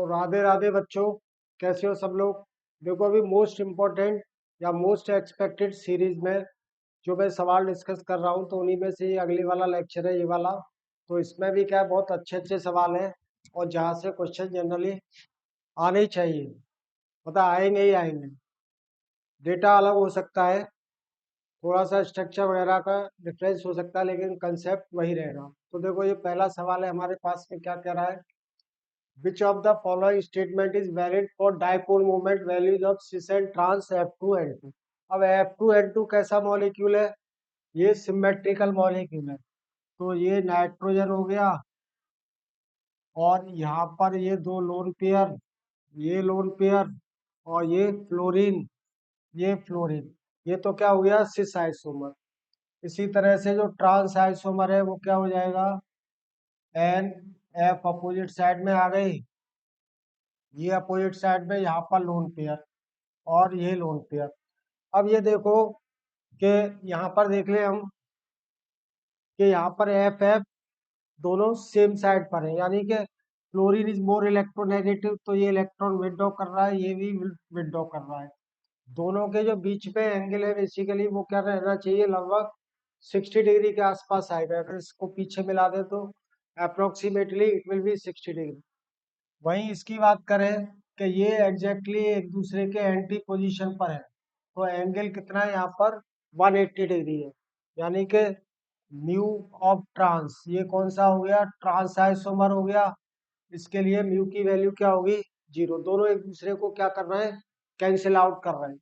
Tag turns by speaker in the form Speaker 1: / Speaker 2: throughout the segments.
Speaker 1: तो राधे राधे बच्चों, कैसे हो सब लोग। देखो अभी मोस्ट इम्पोर्टेंट या मोस्ट एक्सपेक्टेड सीरीज में जो मैं सवाल डिस्कस कर रहा हूँ, तो उन्हीं में से ये अगली वाला लेक्चर है, ये वाला। तो इसमें भी क्या है, बहुत अच्छे अच्छे सवाल हैं और जहाँ से क्वेश्चन जनरली आने ही चाहिए, मतलब आएंगे ही आएंगे। डेटा अलग हो सकता है, थोड़ा सा स्ट्रक्चर वगैरह का डिफरेंस हो सकता है, लेकिन कंसेप्ट वही रहेगा। तो देखो ये पहला सवाल है हमारे पास में, क्या कह रहा है, Which of the following statement is valid for dipole moment values of cis and trans F2N2? अब F2N2 कैसा मॉलिक्यूल है, ये सिमेट्रिकल मॉलिक्यूल है। तो ये नाइट्रोजन हो गया और यहाँ पर ये दो लोन पेयर, ये लोन पेयर और ये फ्लोरीन, ये फ्लोरीन, ये तो क्या हो गया, सिस आइसोमर। इसी तरह से जो ट्रांस आइसोमर है वो क्या हो जाएगा, एन एफ अपोजिट साइड में आ गई, ये अपोजिट साइड में यहाँ पर लोन पेयर और ये लोन पेयर। अब ये देखो कि यहाँ पर देख ले हम कि यहाँ पर एफ एफ दोनों सेम साइड पर है, यानी कि फ्लोरीन इज मोर इलेक्ट्रोनेगेटिव, तो ये इलेक्ट्रॉन विथड्रॉ कर रहा है, ये भी विथड्रॉ कर रहा है। दोनों के जो बीच में एंगल है बेसिकली वो क्या रहना चाहिए, लगभग 60 डिग्री के आसपास आएगा। अगर इसको पीछे मिला दे तो approximately it will be 60 degree. वहीं इसकी बात करें कि ये एग्जैक्टली एक दूसरे के एंटी पोजीशन पर है, तो एंगल कितना है यहाँ पर, 180 डिग्री है। यानी कि म्यू ऑफ ट्रांस, ये कौन सा हो गया, ट्रांस आइसोमर हो गया। इसके लिए म्यू की वैल्यू क्या होगी, 0। दोनों एक दूसरे को क्या कर रहे हैं, कैंसिल आउट कर रहे हैं।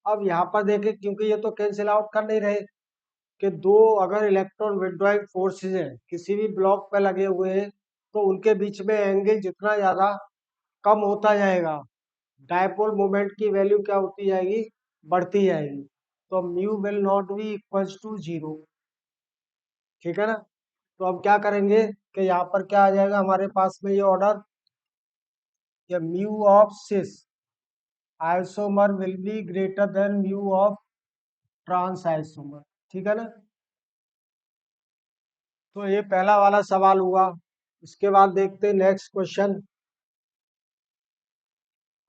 Speaker 1: अब यहाँ पर देखें, क्योंकि ये तो कैंसिल आउट कर नहीं रहे, कि दो अगर इलेक्ट्रॉन विड्रॉइंग फोर्सेज हैं किसी भी ब्लॉक पे लगे हुए हैं, तो उनके बीच में एंगल जितना ज्यादा कम होता जाएगा, डायपोल मोमेंट की वैल्यू क्या होती जाएगी, बढ़ती जाएगी। तो mu will not be equals to 0। ठीक है ना। तो अब क्या करेंगे कि यहाँ पर क्या आ जाएगा हमारे पास में, ये ऑर्डर, कि mu of cis isomer will be greater than mu of trans isomer. ठीक है ना। तो ये पहला वाला सवाल हुआ। इसके बाद देखते हैं next question.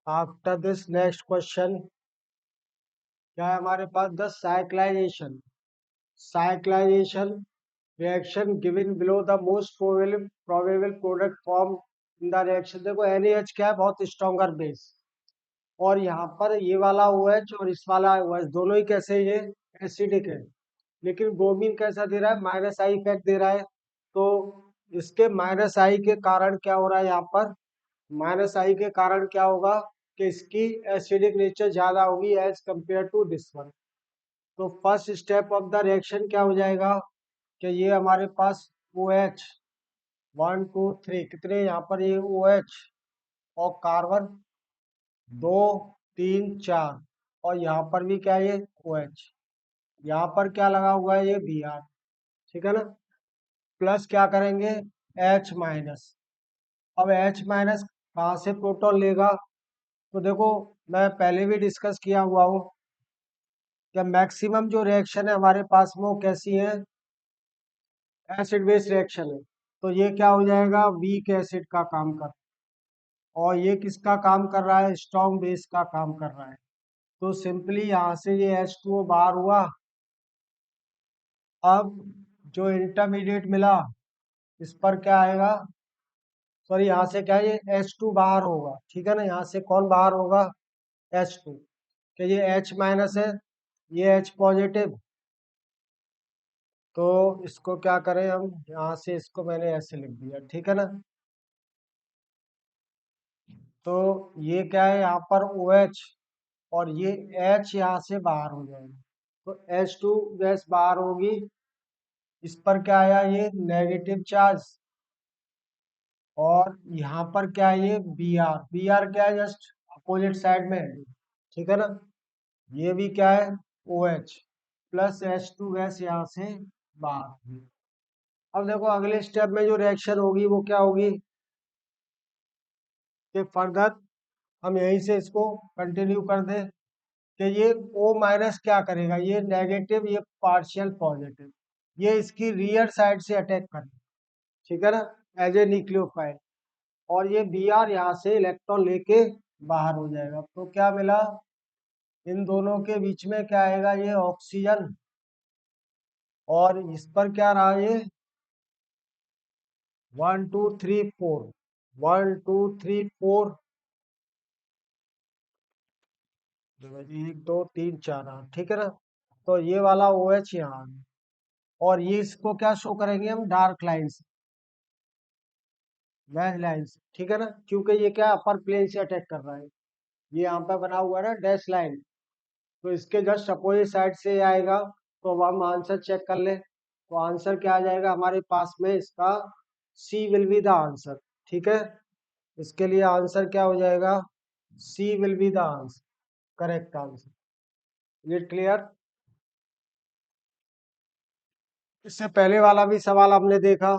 Speaker 1: After this next question क्या है हमारे पास, the cyclization cyclization reaction given below the most probable product form in the reaction. देखो NaH क्या है, बहुत स्ट्रॉन्गर बेस, और यहाँ पर ये वाला OH और इस वाला OH दोनों ही कैसे, ये एसिडिक है। लेकिन ब्रोमीन कैसा दे रहा है, -I इफेक्ट दे रहा है। तो इसके -I के कारण क्या हो रहा है, यहाँ पर -I के कारण क्या होगा कि इसकी एसिडिक नेचर ज्यादा होगी as compare to this one. तो first step of the reaction क्या हो जाएगा कि ये हमारे पास OH 1 2 3 कितने यहाँ पर, ये OH और कार्बन 2 3 4, और यहाँ पर भी क्या है, ये OH, यहाँ पर क्या लगा हुआ है, ये Br। ठीक है ना। प्लस क्या करेंगे, H माइनस। अब H माइनस कहाँ से प्रोटॉन लेगा, तो देखो मैं पहले भी डिस्कस किया हुआ हूँ कि मैक्सिमम जो रिएक्शन है हमारे पास में वो कैसी है, एसिड बेस रिएक्शन है। तो ये क्या हो जाएगा, वीक एसिड का काम कर, और ये किसका काम कर रहा है, स्ट्रॉन्ग बेस का काम कर रहा है। तो सिंपली यहाँ से ये H2O बाहर हुआ। अब जो इंटरमीडिएट मिला इस पर क्या आएगा, सॉरी यहाँ से क्या है, ये H2 बाहर होगा। ठीक है ना, यहाँ से कौन बाहर होगा, H2, कि ये H माइनस है, ये H पॉजिटिव। तो इसको क्या करें हम, यहाँ से इसको मैंने ऐसे लिख दिया। ठीक है ना। तो ये क्या है, यहाँ पर OH और ये H यहाँ से बाहर हो जाएगा। तो H2 गैस बाहर होगी, इस पर क्या आया, ये नेगेटिव चार्ज, और यहाँ पर क्या है, ये Br क्या है, जस्ट अपोजिट साइड में है। ठीक है ना। ये भी क्या है, OH प्लस H2 गैस यहाँ से बाहर। अब देखो अगले स्टेप में जो रिएक्शन होगी वो क्या होगी, कि फर्दर हम यहीं से इसको कंटिन्यू कर दें, कि ये O माइनस क्या करेगा, ये नेगेटिव, ये पार्शियल पॉजिटिव, ये इसकी रियर साइड से अटैक करेगा। ठीक है ना, एज ए न्यूक्लियोफाइल। और ये Br यहाँ से इलेक्ट्रॉन लेके बाहर हो जाएगा। तो क्या मिला, इन दोनों के बीच में क्या आएगा, ये ऑक्सीजन, और इस पर क्या रहा, ये 1 2 3 4, 1 2 3 4, 1 2 3 4, ठीक है ना। तो ये वाला OH यहाँ आ गया। और ये इसको क्या शो करेंगे हम, डार्क लाइन्स, डैश लाइन्स, ठीक है ना, क्योंकि ये क्या अपर प्लेन से अटैक कर रहा है। ये यहाँ पे बना हुआ है ना डैश लाइन, तो इसके जस्ट अपोजिट साइड से आएगा। तो अब हम आंसर चेक कर ले, तो आंसर क्या आ जाएगा हमारे पास में, इसका C will be the answer, ठीक है। इसके लिए आंसर क्या हो जाएगा, C will be the answer, correct answer. ये क्लियर। इससे पहले वाला भी सवाल आपने देखा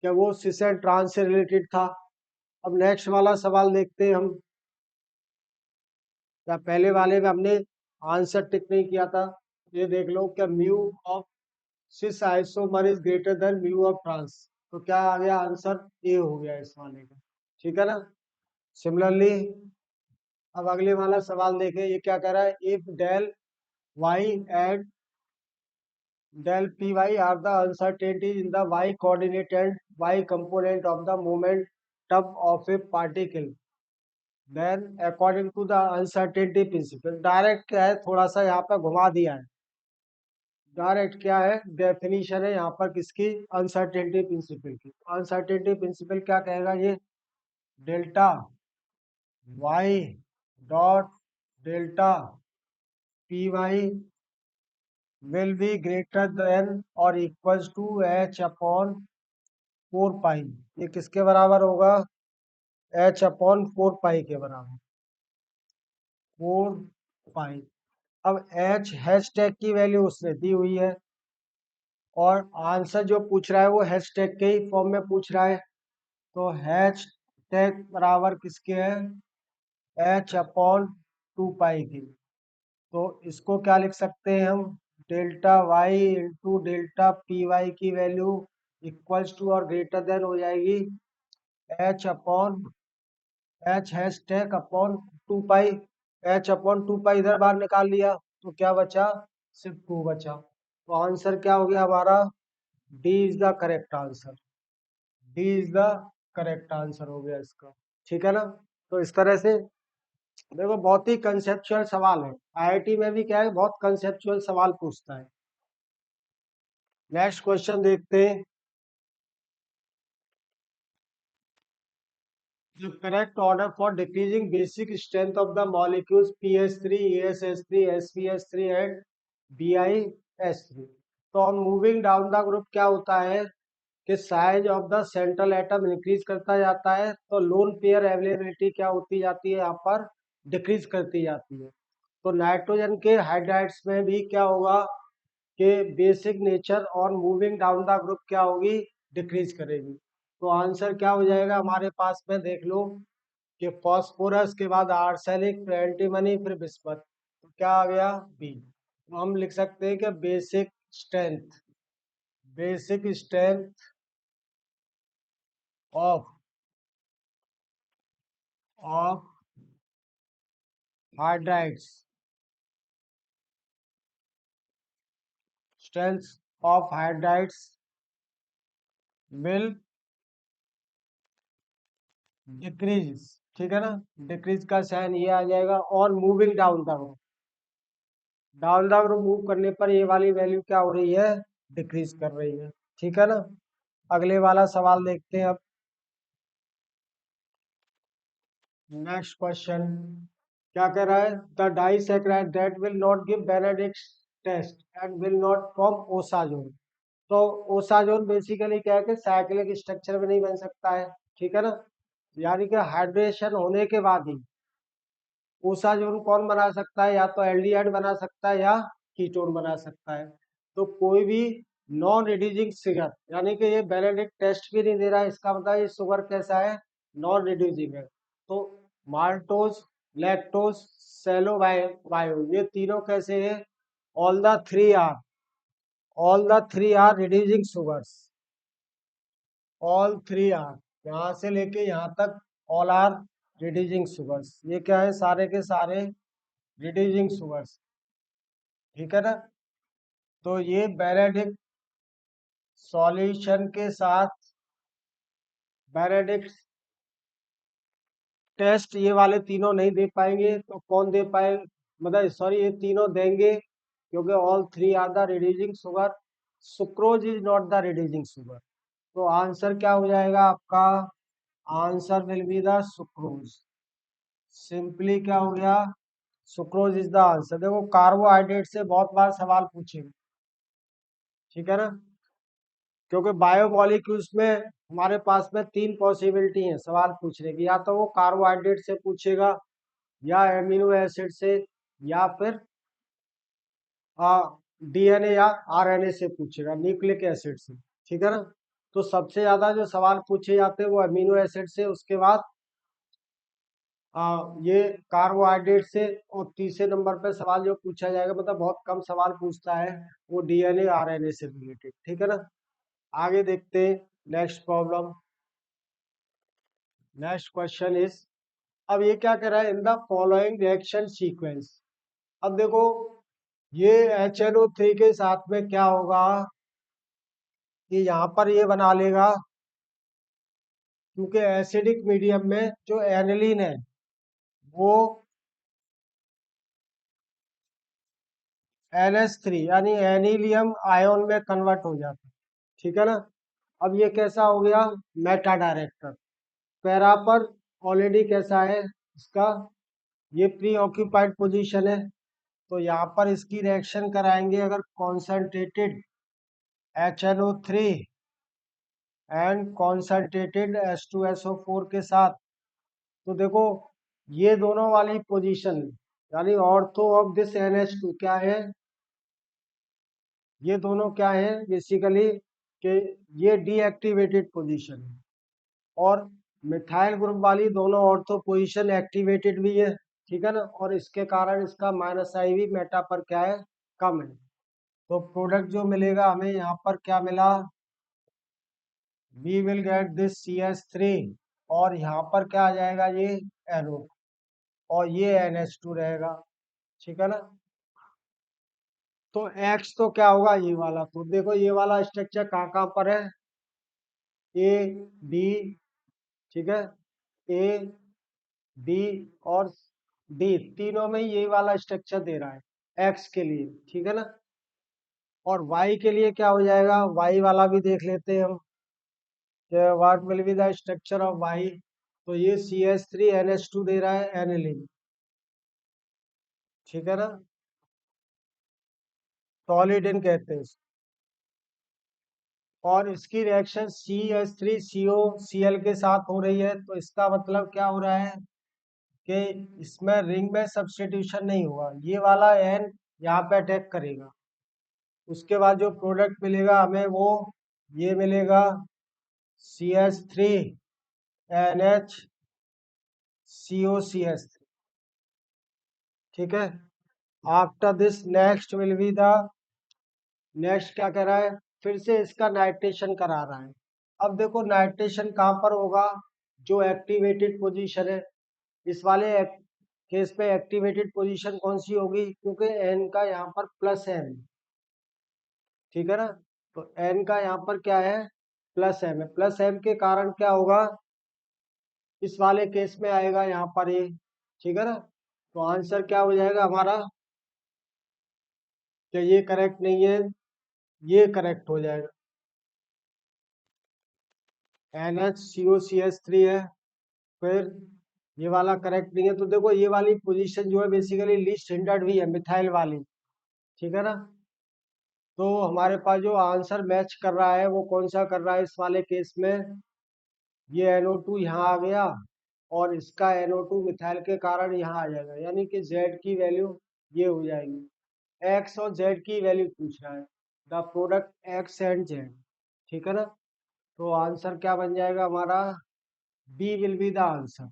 Speaker 1: कि वो सिस एंड ट्रांस से रिलेटेड था। अब नेक्स्ट वाला सवाल देखते हैं हम। या पहले वाले में हमने आंसर टिक नहीं किया था, ये देख लो क्या mu of cis isomer is greater than mu of trans. तो क्या आ गया आंसर, ए हो गया इस वाले का, ठीक है ना। सिमिलरली अब अगले वाला सवाल देखें, ये क्या कह रहा है, if del Y and del py are the uncertainties in the y coordinate and y component of the momentum of a particle, then according to the uncertainty principle। Direct क्या है, थोड़ा सा यहाँ पर घुमा दिया है। डायरेक्ट क्या है, डेफिनेशन है यहाँ पर किसकी, अनसर्टेनिटी प्रिंसिपल की। अनसर्टेनिटी प्रिंसिपल क्या कहेगा, ये delta Y dot delta P Y will be greater than और equals to H upon 4 pi. ये किसके बराबर होगा, एच अपॉन 4 पाई के बराबर, 4 पाई। अब एच हैश टैग की वैल्यू उसने दी हुई है, और आंसर जो पूछ रहा है वो हैश टैग के ही फॉर्म में पूछ रहा है। तो हैश टैग बराबर किसके है, एच अपॉन 2 पाई की। तो इसको क्या लिख सकते हैं हम, delta Y into delta P Y की वैल्यू इक्वल्स टू और ग्रेटर देन हो जाएगी H upon H hash tag upon 2 pi. H upon 2 pi इधर बाहर निकाल लिया, तो क्या बचा, सिर्फ 2 बचा। तो आंसर क्या हो गया हमारा, D is the correct answer. D is the correct answer हो गया इसका, ठीक है ना। तो इस तरह से देखो बहुत ही कंसेप्चुअल सवाल है, आईआईटी में भी क्या है, बहुत कंसेप्चुअल सवाल पूछता है। नेक्स्ट क्वेश्चन देखते हैं। The correct order for decreasing basic strength of the molecules PS3, ASS3, SPS3 and BIS3। तो on moving down the group क्या होता है कि size of the central atom increase करता जाता है, तो लोन पेयर अवेलेबिलिटी क्या होती जाती है, यहाँ पर डिक्रीज करती जाती है। तो नाइट्रोजन के हाइड्राइड्स में भी क्या होगा कि बेसिक नेचर और मूविंग डाउन द ग्रुप क्या होगी, डिक्रीज करेगी। तो आंसर क्या हो जाएगा हमारे पास में, देख लो कि फॉस्फोरस के बाद आर्सेनिक, फिर एंटीमनी, फिर बिस्मथ। तो क्या आ गया, बी। तो हम लिख सकते हैं कि basic strength of of hydrides, strength of hydrides will decrease, ठीक है ना। डिक्रीज का साइन ये आ जाएगा, और moving down the group, down the group move करने पर ये वाली वैल्यू क्या हो रही है, डिक्रीज कर रही है, ठीक है ना। अगले वाला सवाल देखते हैं अब। नेक्स्ट क्वेश्चन क्या कह रहा है, the disaccharide that will not give Benedict test and will not form osazone. तो ओसाजोन बेसिकली क्या है कि साइक्लिक स्ट्रक्चर में नहीं बन सकता है, ठीक है ना। यानी कि हाइड्रेशन होने के बाद ही ओसाजोन कौन बना सकता है, या तो एल्डिहाइड बना सकता है या कीटोन बना सकता है। तो कोई भी नॉन रिड्यूसिंग शुगर, यानी कि ये बेनेडिक्ट टेस्ट भी नहीं दे रहा है, इसका मतलब ये शुगर कैसा है, नॉन रिड्यूसिंग है। तो माल्टोज, लैक्टोज, सेलो बायो, ये तीनों कैसे है, all the three are all the three are reducing sugars, all three are यहाँ से लेके यहाँ तक ऑल आर रिड्यूसिंग शुगर्स। ये क्या है, सारे के सारे रिड्यूसिंग शुगर्स, ठीक है ना। तो ये बेनेडिक्ट सॉल्यूशन के साथ बेनेडिक्ट टेस्ट ये वाले तीनों नहीं दे पाएंगे, तो कौन दे पाए, मतलब सॉरी ये तीनों देंगे, क्योंकि all three are the reducing sugar, sucrose is not the reducing sugar. तो आंसर क्या हो जाएगा आपका, answer will be the sucrose. Simply क्या हो गया, सुक्रोज इज द आंसर। देखो कार्बोहाइड्रेट से बहुत बार सवाल पूछेंगे, ठीक है ना, क्योंकि बायोमोलिक्यूल्स में हमारे पास में तीन पॉसिबिलिटी है सवाल पूछने की, या तो वो कार्बोहाइड्रेट से पूछेगा, या एमिनो एसिड से, या फिर डीएनए या आरएनए से पूछेगा, न्यूक्लिक एसिड से, ठीक है ना। तो सबसे ज्यादा जो सवाल पूछे जाते हैं वो अमीनो एसिड से, उसके बाद ये कार्बोहाइड्रेट से, और तीसरे नंबर पे सवाल जो पूछा जाएगा, मतलब बहुत कम सवाल पूछता है, वो डीएनए आरएनए से रिलेटेड, ठीक है ना। आगे देखते हैं next problem. Next question is, अब ये क्या कह रहा है, इन द फॉलोइंग रिएक्शन सीक्वेंस। अब देखो ये HNO3 के साथ में क्या होगा कि यहाँ पर ये बना लेगा, क्योंकि एसिडिक मीडियम में जो एनिलीन है वो NH3 यानी एनिलियम आयन में कन्वर्ट हो जाता है, ठीक है ना। अब ये कैसा हो गया, मेटा डायरेक्टर। पैरा पर ऑलरेडी कैसा है इसका, ये प्री ऑक्यूपाइड पोजीशन है, तो यहाँ पर इसकी रिएक्शन कराएंगे अगर concentrated HNO3 and concentrated H2SO4 के साथ, तो देखो ये दोनों वाली पोजीशन, यानी ऑर्थो ऑफ दिस NH2 क्या है, ये दोनों क्या है बेसिकली कि ये डीएक्टिवेटेड पोजीशन है, और मिथाइल ग्रुप वाली दोनों ऑर्थो पोजीशन एक्टिवेटेड भी है, ठीक है ना, और इसके कारण इसका माइनस आई भी मेटा पर क्या है, कम है। तो प्रोडक्ट जो मिलेगा हमें यहाँ पर क्या मिला, we will get this CH3, और यहाँ पर क्या आ जाएगा, ये NO, और ये NH2 रहेगा, ठीक है ना। तो X तो क्या होगा, ये वाला, तो देखो ये वाला स्ट्रक्चर कहाँ कहाँ पर है, A B, ठीक है, A B और D, तीनों में ये वाला स्ट्रक्चर दे रहा है X के लिए, ठीक है ना। और Y के लिए क्या हो जाएगा, Y वाला भी देख लेते हैं हम, what will be the structure of Y। तो ये CH3NH2 दे रहा है एनिलीन, ठीक है ना, टॉलिडेन कहते हैं इसको। और इसकी रिएक्शन CH3COCl के साथ हो रही है, तो इसका मतलब क्या हो रहा है कि इसमें रिंग में सब्स्टिट्यूशन नहीं हुआ, ये वाला एन यहाँ पे अटैक करेगा, उसके बाद जो प्रोडक्ट मिलेगा हमें वो ये मिलेगा CH3NH COCH3, ठीक है। After this next will be the, next क्या कह रहा है, फिर से इसका नाइट्रेशन करा रहा है। अब देखो नाइट्रेशन कहाँ पर होगा, जो एक्टिवेटेड पोजीशन है, इस वाले केस पे एक्टिवेटेड पोजीशन कौन सी होगी, क्योंकि एन का यहाँ पर प्लस एम, ठीक है ना। तो एन का यहाँ पर क्या है, प्लस एम है, प्लस एम के कारण क्या होगा, इस वाले केस में आएगा यहाँ पर ये, ठीक है ना। तो आंसर क्या हो जाएगा हमारा, कि ये करेक्ट नहीं है, ये करेक्ट हो जाएगा, NH COCH3 है। फिर ये वाला करेक्ट नहीं है, तो देखो ये वाली पोजीशन जो है बेसिकली लीस्ट हिंडर्ड भी है, मिथाइल वाली, ठीक है ना। तो हमारे पास जो आंसर मैच कर रहा है वो कौन सा कर रहा है इस वाले केस में, ये NO2 यहाँ आ गया, और इसका NO2 मिथाइल के कारण यहाँ आ जाएगा, यानी कि Z की वैल्यू ये हो जाएगी। X और Z की वैल्यू पूछ रहा है, the product X and Z, ठीक है ना। तो आंसर क्या बन जाएगा हमारा, B will be the answer.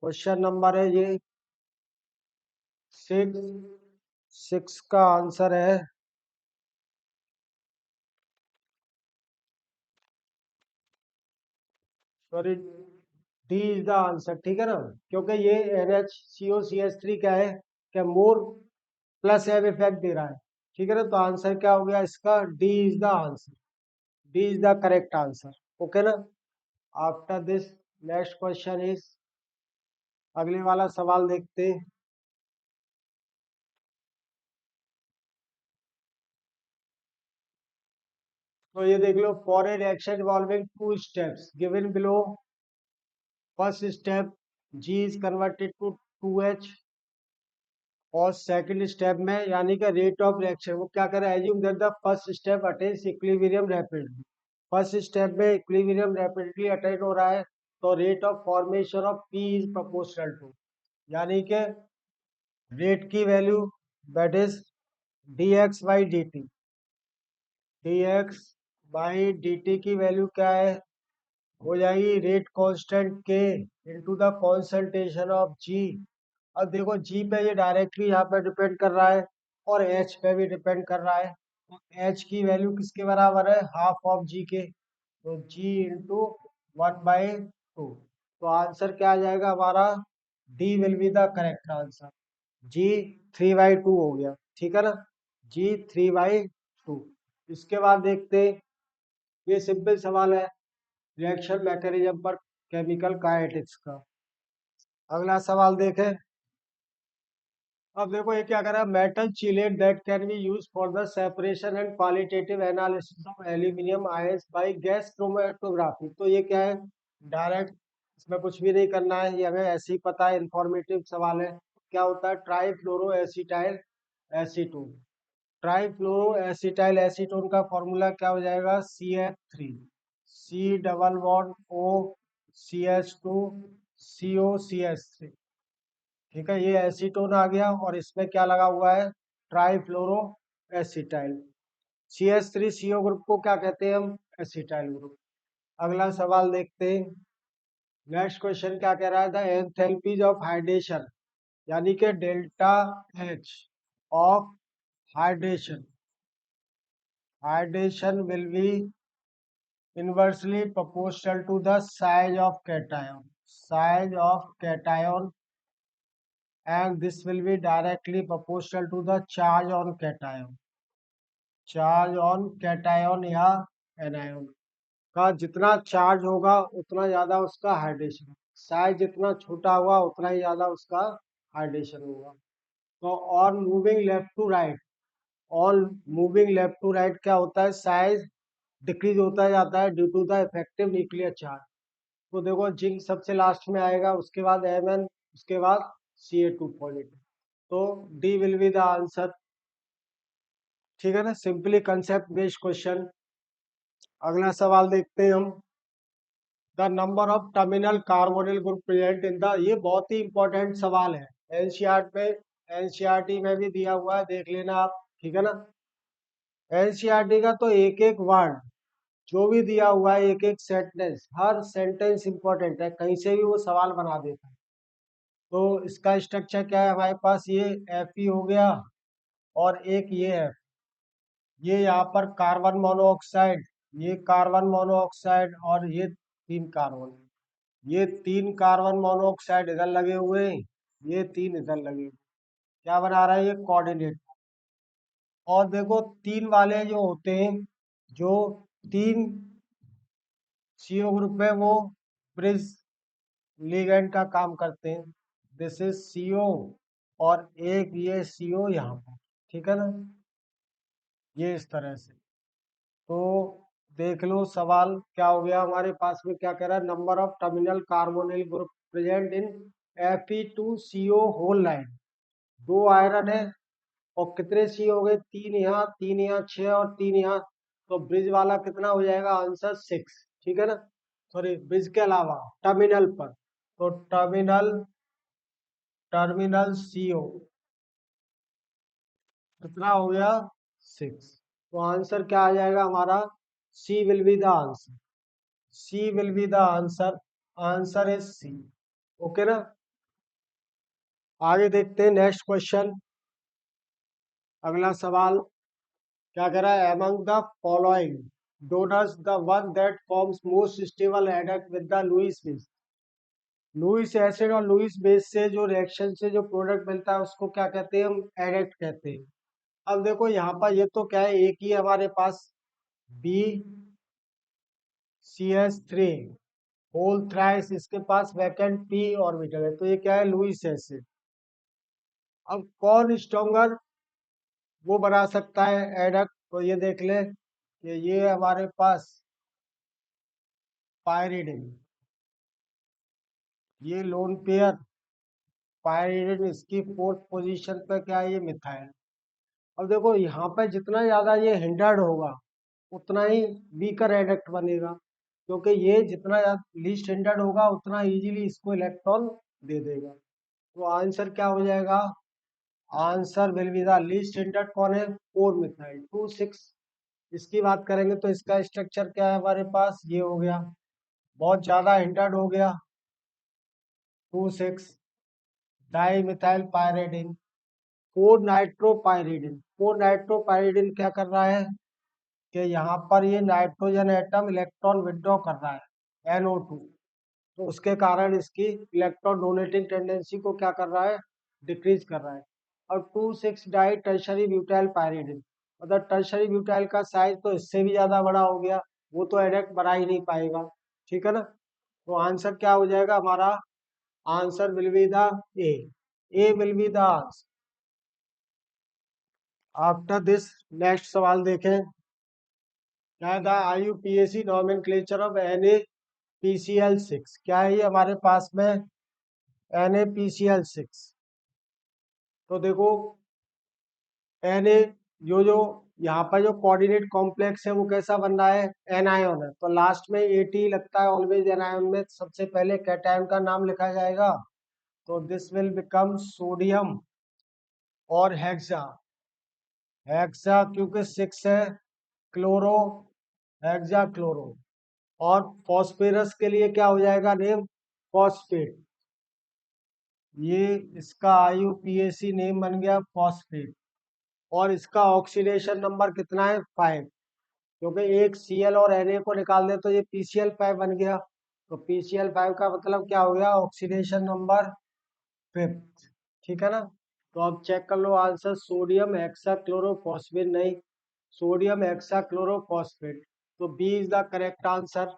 Speaker 1: Question number है ये 6, 6 का आंसर है sorry, D is the answer, ठीक है ना, क्योंकि ये NHCOCH3 क्या है, क्या मोर प्लस एब इफेक्ट दे रहा है, ठीक है ना, तो आंसर क्या हो गया इसका, D is the answer, D is the correct answer, okay ना। After this next question is, अगले वाला सवाल देखते हैं। तो ये देख लो, for a reaction involving two steps given below, first step G is converted to 2H, और सेकंड स्टेप में यानी कि रेट ऑफ रिएक्शन वो क्या करे, assume that the first step attains equilibrium rapidly, first step में इक्विलिब्रियम रैपिडली अटेन हो रहा है, तो rate of formation of P is proportional to, यानी कि रेट की value that is dx by D T, dx by D T की value क्या है, हो जाएगी रेट कांस्टेंट के into the concentration of G. अब देखो जी पे ये डायरेक्टली यहाँ पे डिपेंड कर रहा है, और एच पे भी डिपेंड कर रहा है, तो एच की वैल्यू किसके बराबर है, हाफ ऑफ जी के, तो जी इंटू 1/2, तो आंसर क्या आ जाएगा हमारा, D will be the correct answer, G 3/2 हो गया, ठीक है ना, जी 3/2। इसके बाद देखते हैं, ये सिंपल सवाल है रिएक्शन मैकेनिज्म पर केमिकल काइनेटिक्स का। अगला सवाल देखें। अब देखो ये क्या कर रहा है, metal chelate that can be use for the separation and qualitative analysis of aluminium ions by gas chromatography, तो ये क्या है, डायरेक्ट, इसमें कुछ भी नहीं करना है, ये हमें ऐसे ही पता है, इंफॉर्मेटिव सवाल है। क्या होता है, trifluoro acetyl acetone, trifluoro acetyl acetone का फॉर्मूला क्या हो जाएगा, CF3, C double bond O CH2 COCH3, ठीक है, ये एसीटोन आ गया, और इसमें क्या लगा हुआ है, ट्राईफ्लोरो एसिटाइल, CH3CO ग्रुप को क्या कहते हैं हम, एसिटाइल ग्रुप। अगला सवाल देखते हैं। नेक्स्ट क्वेश्चन क्या कह रहा है, द एंथैल्पीज ऑफ हाइड्रेशन, यानी कि delta H of hydration, hydration will be inversely proportional to the size of cation, size of cation, and this will be directly proportional to the charge on cation, charge on cation या anion का जितना charge होगा उतना ज्यादा उसका hydration, size जितना छोटा हुआ उतना ही ज्यादा उसका हाइड्रेशन होगा। तो on moving left to right, on moving left to right क्या होता है, साइज डिक्रीज होता जाता है due to the effective nuclear charge. तो देखो जिंक सबसे लास्ट में आएगा, उसके बाद Mn, उसके बाद Ca2 पॉजिटिव, तो D will be the answer, ठीक है ना, सिंपली कंसेप्ट बेस्ड क्वेश्चन। अगला सवाल देखते हैं हम। The number of terminal carbonyl group present in the, ये बहुत ही इंपॉर्टेंट सवाल है, एनसीईआरटी में, एनसीईआरटी में भी दिया हुआ है, देख लेना आप, ठीक है ना। एनसीईआरटी का तो एक एक वर्ड जो भी दिया हुआ है, एक एक सेंटेंस, हर सेंटेंस इंपॉर्टेंट है, कहीं से भी वो सवाल बना देता है। तो इसका स्ट्रक्चर क्या है हमारे पास, ये Fe हो गया, और एक ये है, ये यहाँ पर कार्बन मोनोऑक्साइड, ये कार्बन मोनोऑक्साइड, और ये तीन कार्बन, ये तीन कार्बन मोनोऑक्साइड इधर लगे हुए हैं, ये तीन इधर लगे हुए, क्या बना रहा है, ये कोऑर्डिनेट। और देखो तीन वाले जो होते हैं, जो तीन सीओ ग्रुप है, वो ब्रिज लिगेंड का काम करते हैं, दिस इज सीओ, और एक ये सीओ यहाँ पर, ठीक है ना, ये इस तरह से। तो देख लो सवाल क्या हो गया हमारे पास में, क्या कह रहा है, number of terminal carbonyl group present in Fe2CO whole line, दो आयरन है, और कितने सी हो गए, तीन यहाँ 6 और तीन यहाँ, तो ब्रिज वाला कितना हो जाएगा, आंसर 6, ठीक है ना, सॉरी ब्रिज के अलावा टर्मिनल पर, तो टर्मिनल, टर्मिनल सीओ कितना हो गया, 6, तो आंसर क्या आ जाएगा हमारा, C will be the answer, C will be the answer, answer is C, okay ना। आगे देखते हैं नेक्स्ट क्वेश्चन। अगला सवाल क्या कह रहा है, among the following, donors the one that forms most stable adduct with the Lewis base. Lewis acid और लुईस बेस से जो रिएक्शन से जो प्रोडक्ट मिलता है उसको क्या कहते हैं, हम एडक्ट कहते हैं। अब देखो यहाँ पर ये तो क्या है, एक ही है हमारे पास, B C S three whole thrice, इसके पास वैकेंट पी ऑर्बिटल है, तो ये क्या है, लुईस एसिड। अब कौन स्ट्रॉन्गर वो बना सकता है एडक्ट, तो ये देख ले कि ये हमारे पास पायरिडिन, ये लोन पेयर पायरिडिन, इसकी फोर्थ पोजीशन पे क्या है, ये मिथाइल। अब देखो यहाँ पे जितना ज्यादा ये हिंडर्ड होगा उतना ही वीकर एडक्ट बनेगा, क्योंकि ये जितना लीस्ट हिंडर्ड होगा उतना इजीली इसको इलेक्ट्रॉन दे देगा। तो आंसर क्या हो जाएगा, answer will be the least hindered कौन है, 4 मिथाइल 2,6। इसकी बात करेंगे तो इसका स्ट्रक्चर क्या है हमारे पास, ये हो गया, बहुत ज्यादा हिंडर्ड हो गया, 2,6 डाई मिथाइल पायरिडिन। 4 नाइट्रोपायरिडिन, 4 नाइट्रोपायरिडिन क्या कर रहा है कि यहाँ पर ये नाइट्रोजन एटम इलेक्ट्रॉन विड्रॉ कर रहा है NO2, तो उसके कारण इसकी इलेक्ट्रॉन डोनेटिंग टेंडेंसी को क्या कर रहा है, डिक्रीज कर रहा है। और 2,6 डाई टर्शरी ब्यूटाइल पायरिडिन, मतलब टर्शरी ब्यूटाइल का साइज तो इससे भी ज्यादा बड़ा हो गया, वो तो एडेक्ट बना ही नहीं पाएगा, ठीक है ना। तो आंसर क्या हो जाएगा हमारा, answer will be the A, A will be the answer. After this next सवाल देखें, क्या है the IUPAC nomenclature of NaPCl6, क्या है ये हमारे पास में NaPCl6। तो देखो Na जो यहाँ पर जो कोऑर्डिनेट कॉम्प्लेक्स है वो कैसा बन रहा है, एनायन है, तो लास्ट में AT लगता है ऑलवेज, एनायन में सबसे पहले कैटायन का नाम लिखा जाएगा, तो दिस विल बिकम सोडियम और हेक्सा, हेक्सा क्योंकि 6 है, क्लोरो, हेक्सा क्लोरो। और फॉस्फेरस के लिए क्या हो जाएगा नेम, फॉस्फेट, ये इसका IUPAC नेम बन गया फॉस्फेट। और इसका ऑक्सीडेशन नंबर कितना है, 5, क्योंकि एक Cl और Na को निकाल दे तो ये PCl5 बन गया, तो PCl5 का मतलब क्या हो गया, ऑक्सीडेशन नंबर 5, ठीक है ना। तो अब चेक कर लो आंसर, सोडियम हेक्साक्लोरोफॉस्फेट नहीं, सोडियम हेक्साक्लोरोफॉस्फेट, तो B is the correct answer,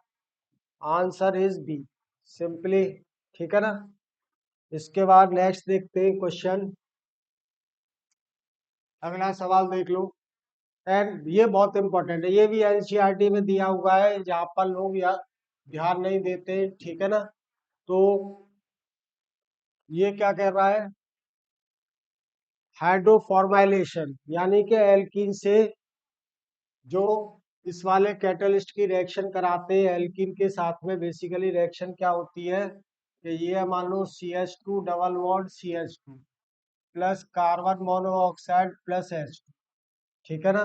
Speaker 1: answer is B simply, ठीक है ना। इसके बाद नेक्स्ट देखते हैं क्वेश्चन, अगला सवाल देख लो, एंड ये बहुत इंपॉर्टेंट है, ये भी NCERT में दिया हुआ है, जहाँ पर लोग यार ध्यान नहीं देते, ठीक है ना। तो ये क्या कह रहा है, हाइड्रोफॉर्माइलेशन, यानी कि एल्कीन से जो इस वाले कैटलिस्ट की रिएक्शन कराते हैं एल्कीन के साथ में, बेसिकली रिएक्शन क्या होती है कि ये मान लो CH2 double bond CH2 plus carbon monoxide plus H2, ठीक है ना।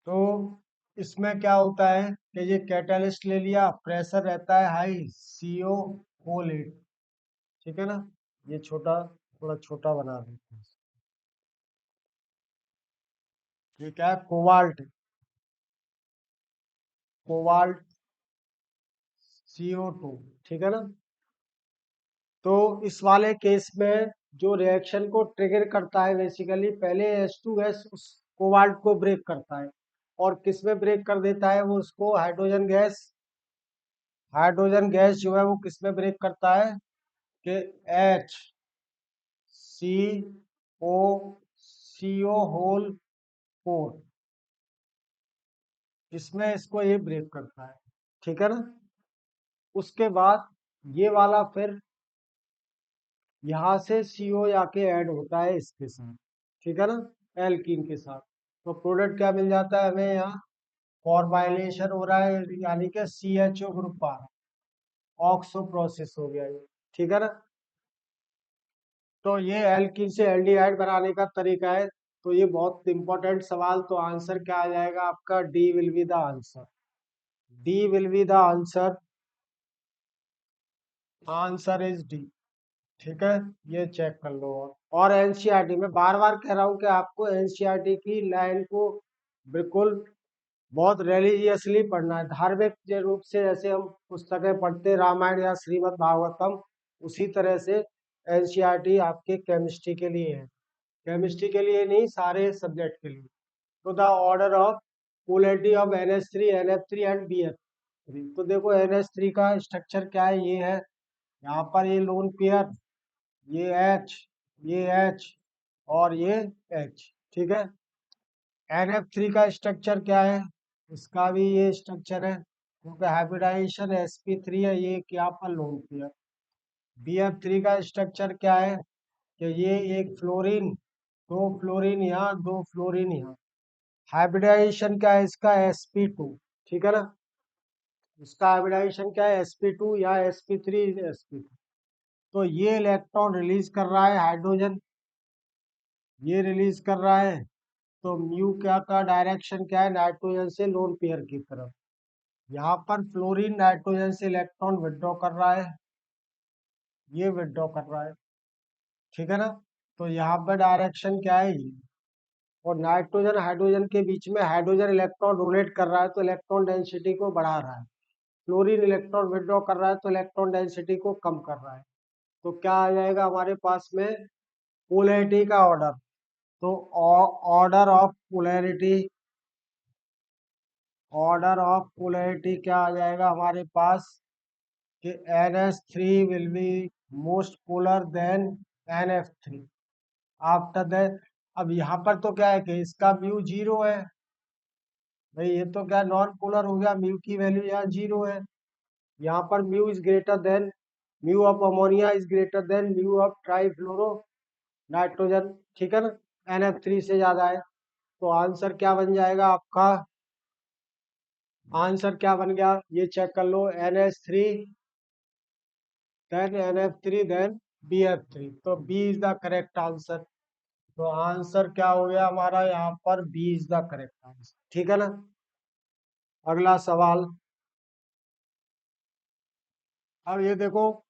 Speaker 1: तो इसमें क्या होता है कि ये कैटलिस्ट ले लिया, प्रेशर रहता है हाई, CO4, ठीक है ना। ये छोटा, थोड़ा छोटा बना देते हैं, ये क्या है, कोबाल्ट, कोबाल्ट CO2, ठीक है ना। तो इस वाले केस में जो रिएक्शन को ट्रिगर करता है, बेसिकली पहले H2 गैस उस कोबाल्ट को ब्रेक करता है, और किस में ब्रेक कर देता है वो, उसको हाइड्रोजन गैस, हाइड्रोजन गैस जो है वो किस में ब्रेक करता है कि HCO4, इसमें इसको ये ब्रेक करता है, ठीक है ना। उसके बाद ये वाला फिर यहाँ से CO आके ऐड होता है इसके साथ, ठीक है ना, एल्कीन के साथ, तो प्रोडक्ट क्या मिल जाता है हमें यहाँ, फॉर्माइलेशन हो रहा है, यानी कि CHO ग्रुप आ रहा है, ऑक्सो प्रोसेस हो गया ये, ठीक है ना। तो ये एल्कीन से एल्डिहाइड बनाने का तरीका है, तो ये बहुत इंपॉर्टेंट सवाल, तो आंसर क्या आ जाएगा आपका, D will be the answer, D will be the answer, answer is D, ठीक है। ये चेक कर लो, और NCERT में बार बार कह रहा हूं कि आपको NCERT की लाइन को बिल्कुल बहुत रिलीजियसली पढ़ना है, धार्मिक रूप से। जैसे हम पुस्तकें पढ़ते रामायण या श्रीमद् भागवतम, उसी तरह से एनसीईआरटी आपके केमिस्ट्री के लिए है। केमिस्ट्री के लिए नहीं, सारे सब्जेक्ट के लिए। तो the order of polarity of NH3 NF3 and BF3। तो देखो NH3 का स्ट्रक्चर क्या है, ये है यहाँ पर, ये लोन पेयर, ये H, ये H और ये H। ठीक है। NF3 का स्ट्रक्चर क्या है, इसका भी ये स्ट्रक्चर है, क्योंकि हाइब्रिडाइजेशन sp3 है, ये क्या पर लोन पेयर। BF3 का स्ट्रक्चर क्या है कि ये एक फ्लोरीन, दो फ्लोरीन यहाँ, दो फ्लोरीन यहाँ। हाइब्रिडाइजेशन क्या है इसका, sp2। ठीक है ना, इसका हाइब्रिडाइजेशन क्या है, sp2 या sp3 sp2। तो ये इलेक्ट्रॉन रिलीज कर रहा है हाइड्रोजन, ये रिलीज कर रहा है। तो म्यू क्या का डायरेक्शन क्या है, नाइट्रोजन से लोन पेयर की तरफ। यहाँ पर फ्लोरीन नाइट्रोजन से इलेक्ट्रॉन विड्रॉ कर रहा है, ये विड्रॉ कर रहा है। ठीक है ना, तो यहाँ पर डायरेक्शन क्या है ये। और नाइट्रोजन हाइड्रोजन के बीच में हाइड्रोजन इलेक्ट्रॉन डोनेट कर रहा है, तो इलेक्ट्रॉन डेंसिटी को बढ़ा रहा है। फ्लोरीन इलेक्ट्रॉन विड्रॉ कर रहा है, तो इलेक्ट्रॉन डेंसिटी को कम कर रहा है। तो क्या आ जाएगा हमारे पास में, पोलैरिटी का ऑर्डर। तो order of polarity, order of polarity क्या आ जाएगा हमारे पास कि NH3 will be most polar than NF3 after that. अब यहाँ पर तो क्या है कि इसका म्यू जीरो है, भाई ये तो क्या नॉन पोलर हो गया, म्यू की वैल्यू यहाँ जीरो है। यहाँ पर mu is greater than, mu of ammonia is greater than mu of trifluoro nitrogen. ठीक है ना, NF3 से ज्यादा है। तो आंसर क्या बन जाएगा आपका, आंसर क्या बन गया ये चेक कर लो, NH3 then NF3 then BF3। तो B is the correct answer. तो आंसर क्या हो गया हमारा यहाँ पर, B is the correct answer. ठीक है ना, अगला सवाल। अब ये देखो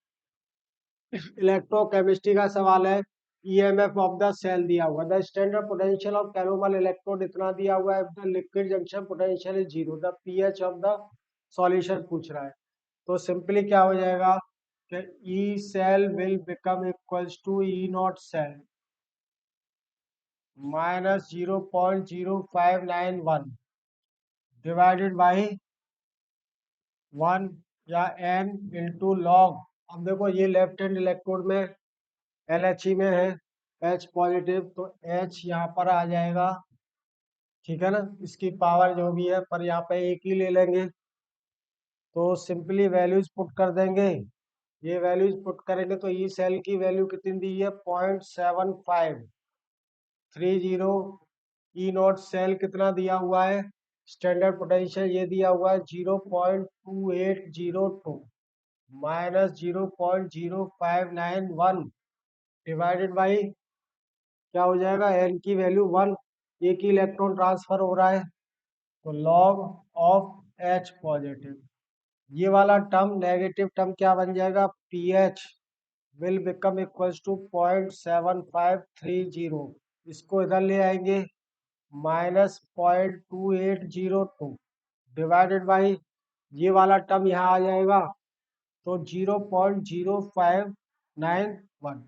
Speaker 1: इलेक्ट्रोकेमिस्ट्री का सवाल है। EMF ऑफ द सेल दिया हुआ, the standard potential of calomel electrode इतना दिया हुआ है, the liquid junction potential is zero, the pH of the solution पूछ रहा है। तो सिंपली क्या हो जाएगा कि E cell will become equals to E naught cell minus 0.0591 divided by 1 या n इंटू लॉग। अब देखो ये लेफ्ट हैंड इलेक्ट्रोड में LHE में है, H पॉजिटिव, तो H यहाँ पर आ जाएगा। ठीक है ना, इसकी पावर जो भी है, पर यहाँ पे एक ही ले लेंगे। तो सिंपली वैल्यूज पुट कर देंगे, ये वैल्यूज पुट करेंगे तो ई सेल की वैल्यू कितनी दी है, 0.7530। ई नॉट सेल कितना दिया हुआ है, स्टैंडर्ड पोटेंशियल ये दिया हुआ है 0.2802 माइनस 0.0591 डिवाइडेड बाई क्या हो जाएगा, एन की वैल्यू 1, एक ही इलेक्ट्रॉन ट्रांसफर हो रहा है, तो लॉग ऑफ एच पॉजिटिव। ये वाला टर्म नेगेटिव टर्म क्या बन जाएगा, pH will become equals to 0.7530। इसको इधर ले आएंगे, माइनस 0.2802 डिवाइडेड बाई ये वाला टर्म यहाँ आ जाएगा, तो 0.0591।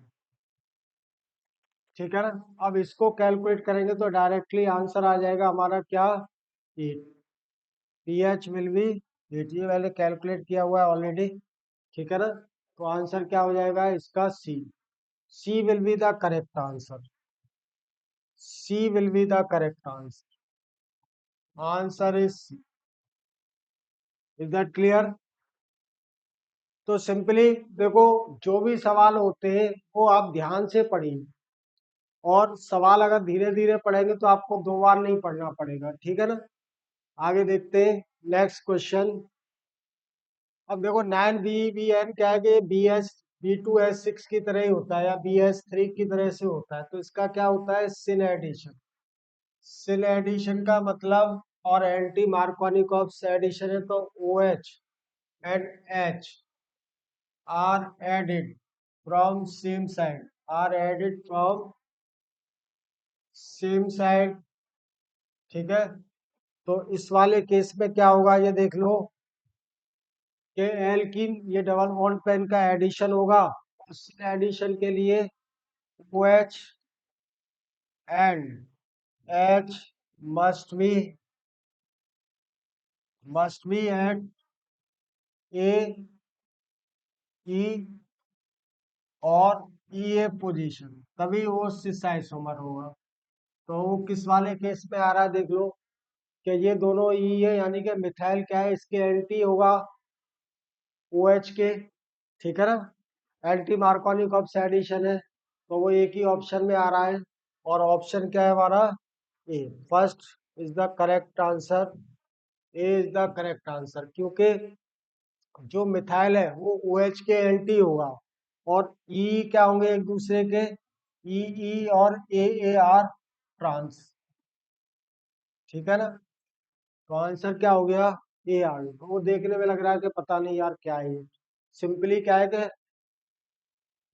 Speaker 1: ठीक है ना, अब इसको कैलकुलेट करेंगे तो डायरेक्टली आंसर आ जाएगा हमारा क्या, 8। pH विल बी 8, ये मैंने कैलकुलेट किया हुआ है ऑलरेडी। ठीक है ना, तो आंसर क्या हो जाएगा इसका, C. C will be the correct answer, C will be the correct answer. Answer is C. Is that clear. तो सिंपली देखो, जो भी सवाल होते हैं वो आप ध्यान से पढ़िए, और सवाल अगर धीरे धीरे पढ़ेंगे तो आपको दो बार नहीं पढ़ना पड़ेगा। ठीक है ना, आगे देखते हैं नेक्स्ट क्वेश्चन। अब देखो 9BBN क्या है कि B2S6 की तरह ही होता है, या BS3 की तरह से होता है। तो इसका क्या होता है, सिन एडिशन। सिन एडिशन का मतलब, और एंटी मार्कोनिकॉफ एडिशन है, तो OH and H are added from same side, are added from same side. ठीक है, तो इस वाले केस में क्या होगा ये देख लो कि एल्कीन ये डबल बॉन्ड पे इनका एडिशन होगा। उस एडिशन के लिए OH and H must be at A, E और EA पोजीशन, तभी वो सिस आइसोमर होगा। तो वो किस वाले केस में आ रहा है देख लो कि ये दोनों ई है, यानी कि मिथाइल क्या है, इसके एंटी होगा OH के, ठीक है ना। एंटी मार्कोनी कॉप्स एडिशन है, तो वो एक ही ऑप्शन में आ रहा है। और ऑप्शन क्या है हमारा, A. First is the correct answer, A is the correct answer, क्योंकि जो मिथाइल है वो OH के एंटी होगा और ई क्या होंगे एक दूसरे के, ई और ए आर ट्रांस, ठीक है ना। तो आंसर क्या हो गया, ए आ गया। तो वो देखने में लग रहा है कि पता नहीं यार क्या है ये, सिंपली क्या है कि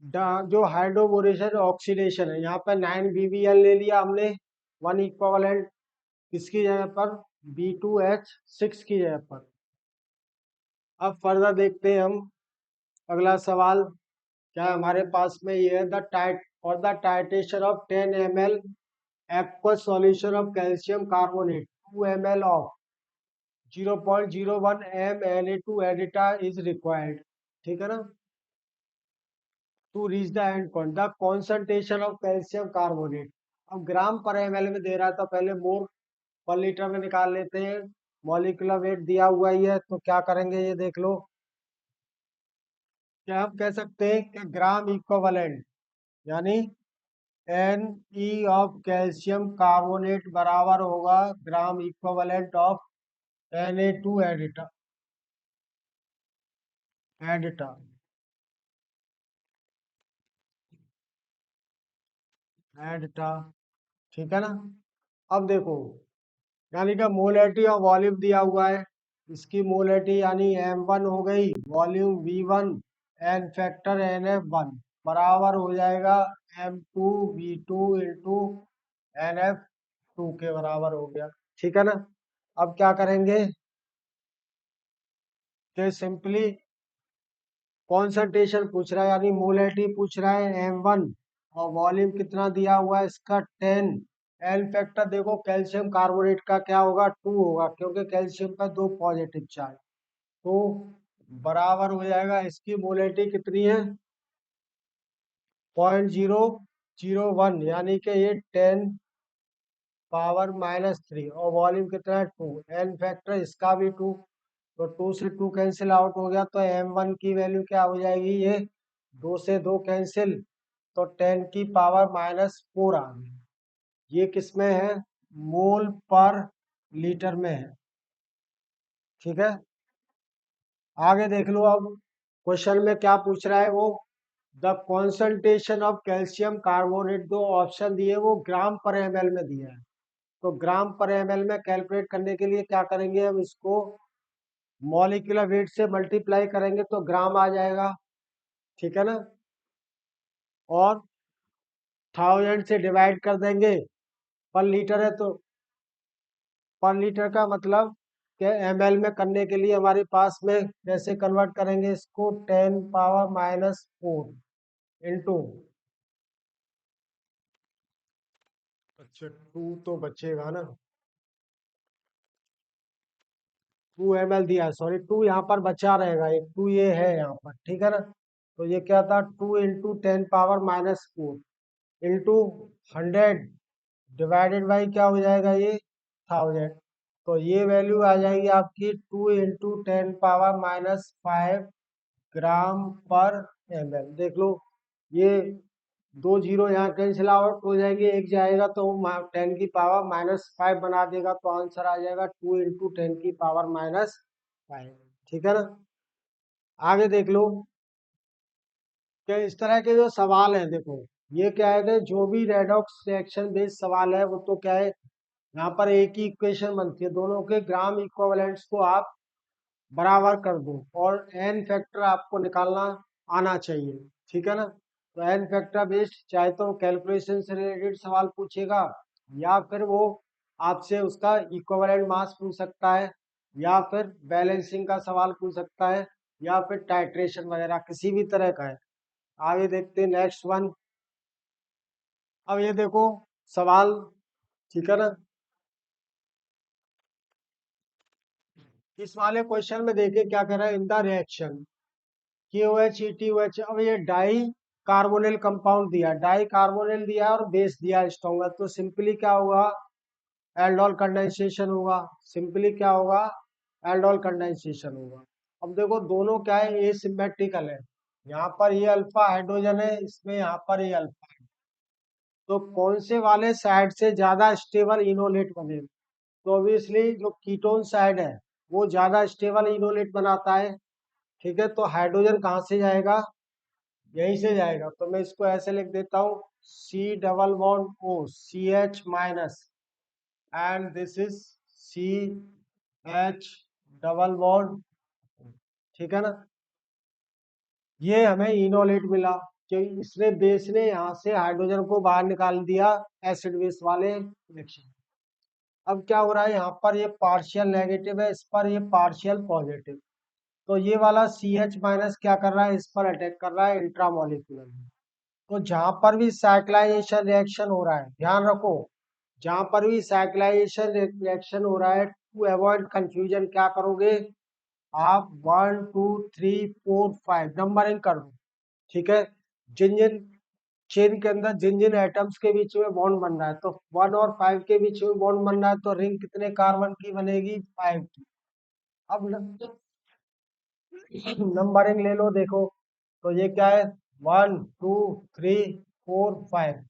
Speaker 1: जो हाइड्रोबोरेशन ऑक्सीडेशन है, यहाँ पर 9 BBl ले लिया हमने, 1 इक्विवेलेंट किसकी जगह पर, B2H6 की जगह पर। अब फर्दर देखते हैं हम अगला सवाल क्या है हमारे पास में, ये है the tight for the titration of 10 ml aqueous solution of calcium carbonate 2 ml of 0.01 mNa2 adita is required, ठीक है ना। To reach the end point the concentration of calcium carbonate. अब ग्राम पर ml में दे रहा है तो पहले मोल पर लीटर में निकाल लेते हैं। मॉलिक्यूलर वेट दिया हुआ ही है, तो क्या करेंगे ये देख लो, क्या हम कह सकते हैं कि ग्राम इक्विवेलेंट यानी Ne ऑफ कैल्शियम कार्बोनेट बराबर होगा ग्राम इक्विवेलेंट ऑफ Na2 एडिटा एडिटा एडिटा, ठीक है ना। अब देखो, यानी कि मोलेटी और वॉल्यूम दिया हुआ है, इसकी मोलेटी यानी M1 हो गई, volume V1 N factor NF1 बराबर हो जाएगा M2V2 इंटू NF2 के बराबर हो गया, ठीक है ना। अब क्या करेंगे कि सिंपली कॉन्सेंट्रेशन पूछ रहा है यानी मोलेटी पूछ रहा है M1 और वॉल्यूम कितना दिया हुआ है इसका 10। एल फैक्टर देखो कैल्शियम कार्बोनेट का क्या होगा, 2 होगा, क्योंकि कैल्शियम का 2 पॉजिटिव चार्ज, तो बराबर हो जाएगा, इसकी मोलेटी कितनी है 0.001, यानी कि ये 10⁻³ और वॉल्यूम कितना है 2, एन फैक्टर इसका भी 2, तो 2 से 2 कैंसिल आउट हो गया, तो M1 की वैल्यू क्या हो जाएगी, ये 2 से 2 कैंसिल, तो 10⁻⁻⁴ आ गई। ये किस में है, मोल पर लीटर में है, ठीक है। आगे देख लो, अब क्वेश्चन में क्या पूछ रहा है वो, the concentration of calcium carbonate, दो ऑप्शन दिए वो ग्राम पर ml में दिया है, तो ग्राम पर ml में कैलकुलेट करने के लिए क्या करेंगे, हम इसको मॉलिक्यूलर वेट से मल्टीप्लाई करेंगे तो ग्राम आ जाएगा, ठीक है ना। और 1000 से डिवाइड कर देंगे, पर लीटर है तो पर लीटर का मतलब कि ml में करने के लिए हमारे पास में कैसे कन्वर्ट करेंगे इसको, 10⁻⁻⁴ इंटू, अच्छा 2 तो बचेगा ना, 2 ml दिया है, सॉरी 2 यहाँ पर बचा रहेगा, एक 2 ये है यहाँ पर, ठीक है ना। तो ये क्या था, 2 इंटू 10⁻⁻⁴ इंटू 100 डिवाइडेड बाई क्या हो जाएगा ये 1000, तो ये वैल्यू आ जाएगी आपकी 2 इंटू 10⁻⁵ ग्राम पर ml। देख लो, ये 2 जीरो यहाँ कैंसिल आउट हो जाएंगे, एक जाएगा तो 10⁻⁻⁵ बना देगा, तो आंसर आ जाएगा 2 इंटू 10⁻⁵, ठीक है ना। आगे देख लो कि इस तरह के जो सवाल है, देखो ये क्या है कि जो भी रेडॉक्स रिएक्शन बेस्ड सवाल है वो तो क्या है, यहाँ पर एक ही इक्वेशन बनती है, दोनों के ग्राम इक्विवेलेंट्स को आप बराबर कर दो और एन फैक्टर आपको निकालना आना चाहिए, ठीक है ना। तो एन फैक्टर बेस्ड चाहे तो कैलकुलेशन से रिलेटेड सवाल पूछेगा या फिर वो आपसे उसका इक्विवेलेंट मास पूछ सकता है, या फिर बैलेंसिंग का सवाल पूछ सकता है, या फिर टाइट्रेशन वगैरह किसी भी तरह का है। आगे देखते हैं नेक्स्ट वन। अब ये देखो सवाल, ठीक है ना। इस वाले क्वेश्चन में देखिए क्या कर रहा है, इन द रिएक्शन KOH ETOH। अब ये डाई कार्बोनिल कंपाउंड दिया, डाई कार्बोनिल दिया और बेस दिया स्ट्रॉन्गर, तो सिंपली क्या होगा, एल्डोल कंडेंसेशन होगा। सिंपली क्या होगा, एल्डोल कंडेंसेशन होगा। अब देखो दोनों क्या है, ए सिमेट्रिकल है। यहाँ पर ये अल्फा हाइड्रोजन है, इसमें यहाँ पर ये अल्फा है। तो कौन से वाले साइड से ज्यादा स्टेबल इनोलेट बनेगा, तो ऑब्वियसली जो कीटोन साइड है वो ज्यादा स्टेबल इनोलेट बनाता है। ठीक है, तो हाइड्रोजन कहाँ से जाएगा, यहीं से जाएगा। तो मैं इसको ऐसे लिख देता हूँ, C double bond O CH minus, and this is CH double bond, ठीक है ना। ये हमें इनोलेट मिला कि इसने बेस ने यहाँ से हाइड्रोजन को बाहर निकाल दिया एसिड बेस वाले रिएक्शन। अब क्या हो रहा है, यहाँ पर ये पार्शियल नेगेटिव है, इस पर ये पार्शियल पॉजिटिव। तो ये वाला CH माइनस क्या कर रहा है, इस पर अटैक कर रहा है इंट्रामोलिकुलर। तो जहां पर भी साइक्लाइजेशन रिएक्शन हो रहा है, ध्यान रखो, जहां पर भी साइक्लाइजेशन रिएक्शन हो रहा है, टू अवॉइड कंफ्यूजन क्या करोगे आप, 1 2 3 4 5 नंबरिंग कर दो। ठीक है, जिन जिन चेन के अंदर जिन जिन एटम्स के बीच में बॉन्ड बन रहा है, तो 1 और 5 के बीच में बॉन्ड बन रहा है, तो रिंग कितने कार्बन की बनेगी, 5 की। अब नंबरिंग ले लो, देखो तो ये क्या है, 1 2 3 4 5।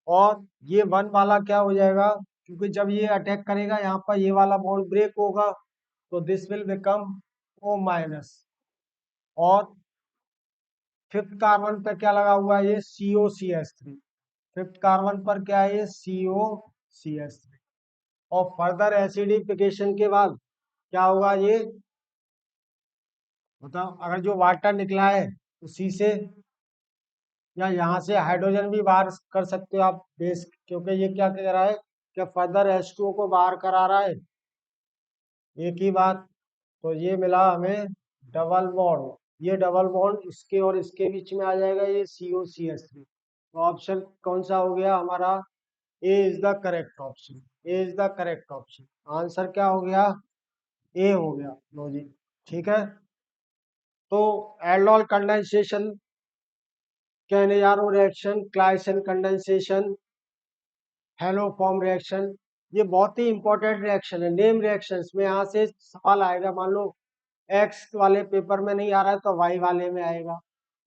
Speaker 1: और ये वन वाला क्या हो जाएगा, क्योंकि जब ये अटैक करेगा यहाँ पर ये वाला बॉन्ड ब्रेक होगा, तो this will become O minus. और फिफ्थ कार्बन पर क्या लगा हुआ है, ये COCH3। फिफ्थ कार्बन पर क्या है, ये COCH3। और फर्दर एसिडिफिकेशन के बाद क्या होगा, ये बताओ, अगर जो वाटर निकला है उसी से, या यहाँ से हाइड्रोजन भी बाहर कर सकते हो आप बेस, क्योंकि ये क्या कह रहा है कि फर्दर H2O को बाहर करा रहा है, एक ही बात। तो ये मिला हमें डबल बॉन्ड, ये डबल बॉन्ड इसके और इसके बीच में आ जाएगा, ये COCH3। तो ऑप्शन कौन सा हो गया हमारा, a is the correct option, a is the correct option. Answer क्या हो गया, ए हो गया, लो जी। ठीक है, तो aldol condensation Cannizzaro reaction, Claisen condensation, haloform reaction, ये बहुत ही इंपॉर्टेंट रिएक्शन है, नेम रिएक्शन में यहाँ से सवाल आएगा। मान लो एक्स वाले पेपर में नहीं आ रहा है तो वाई वाले में आएगा,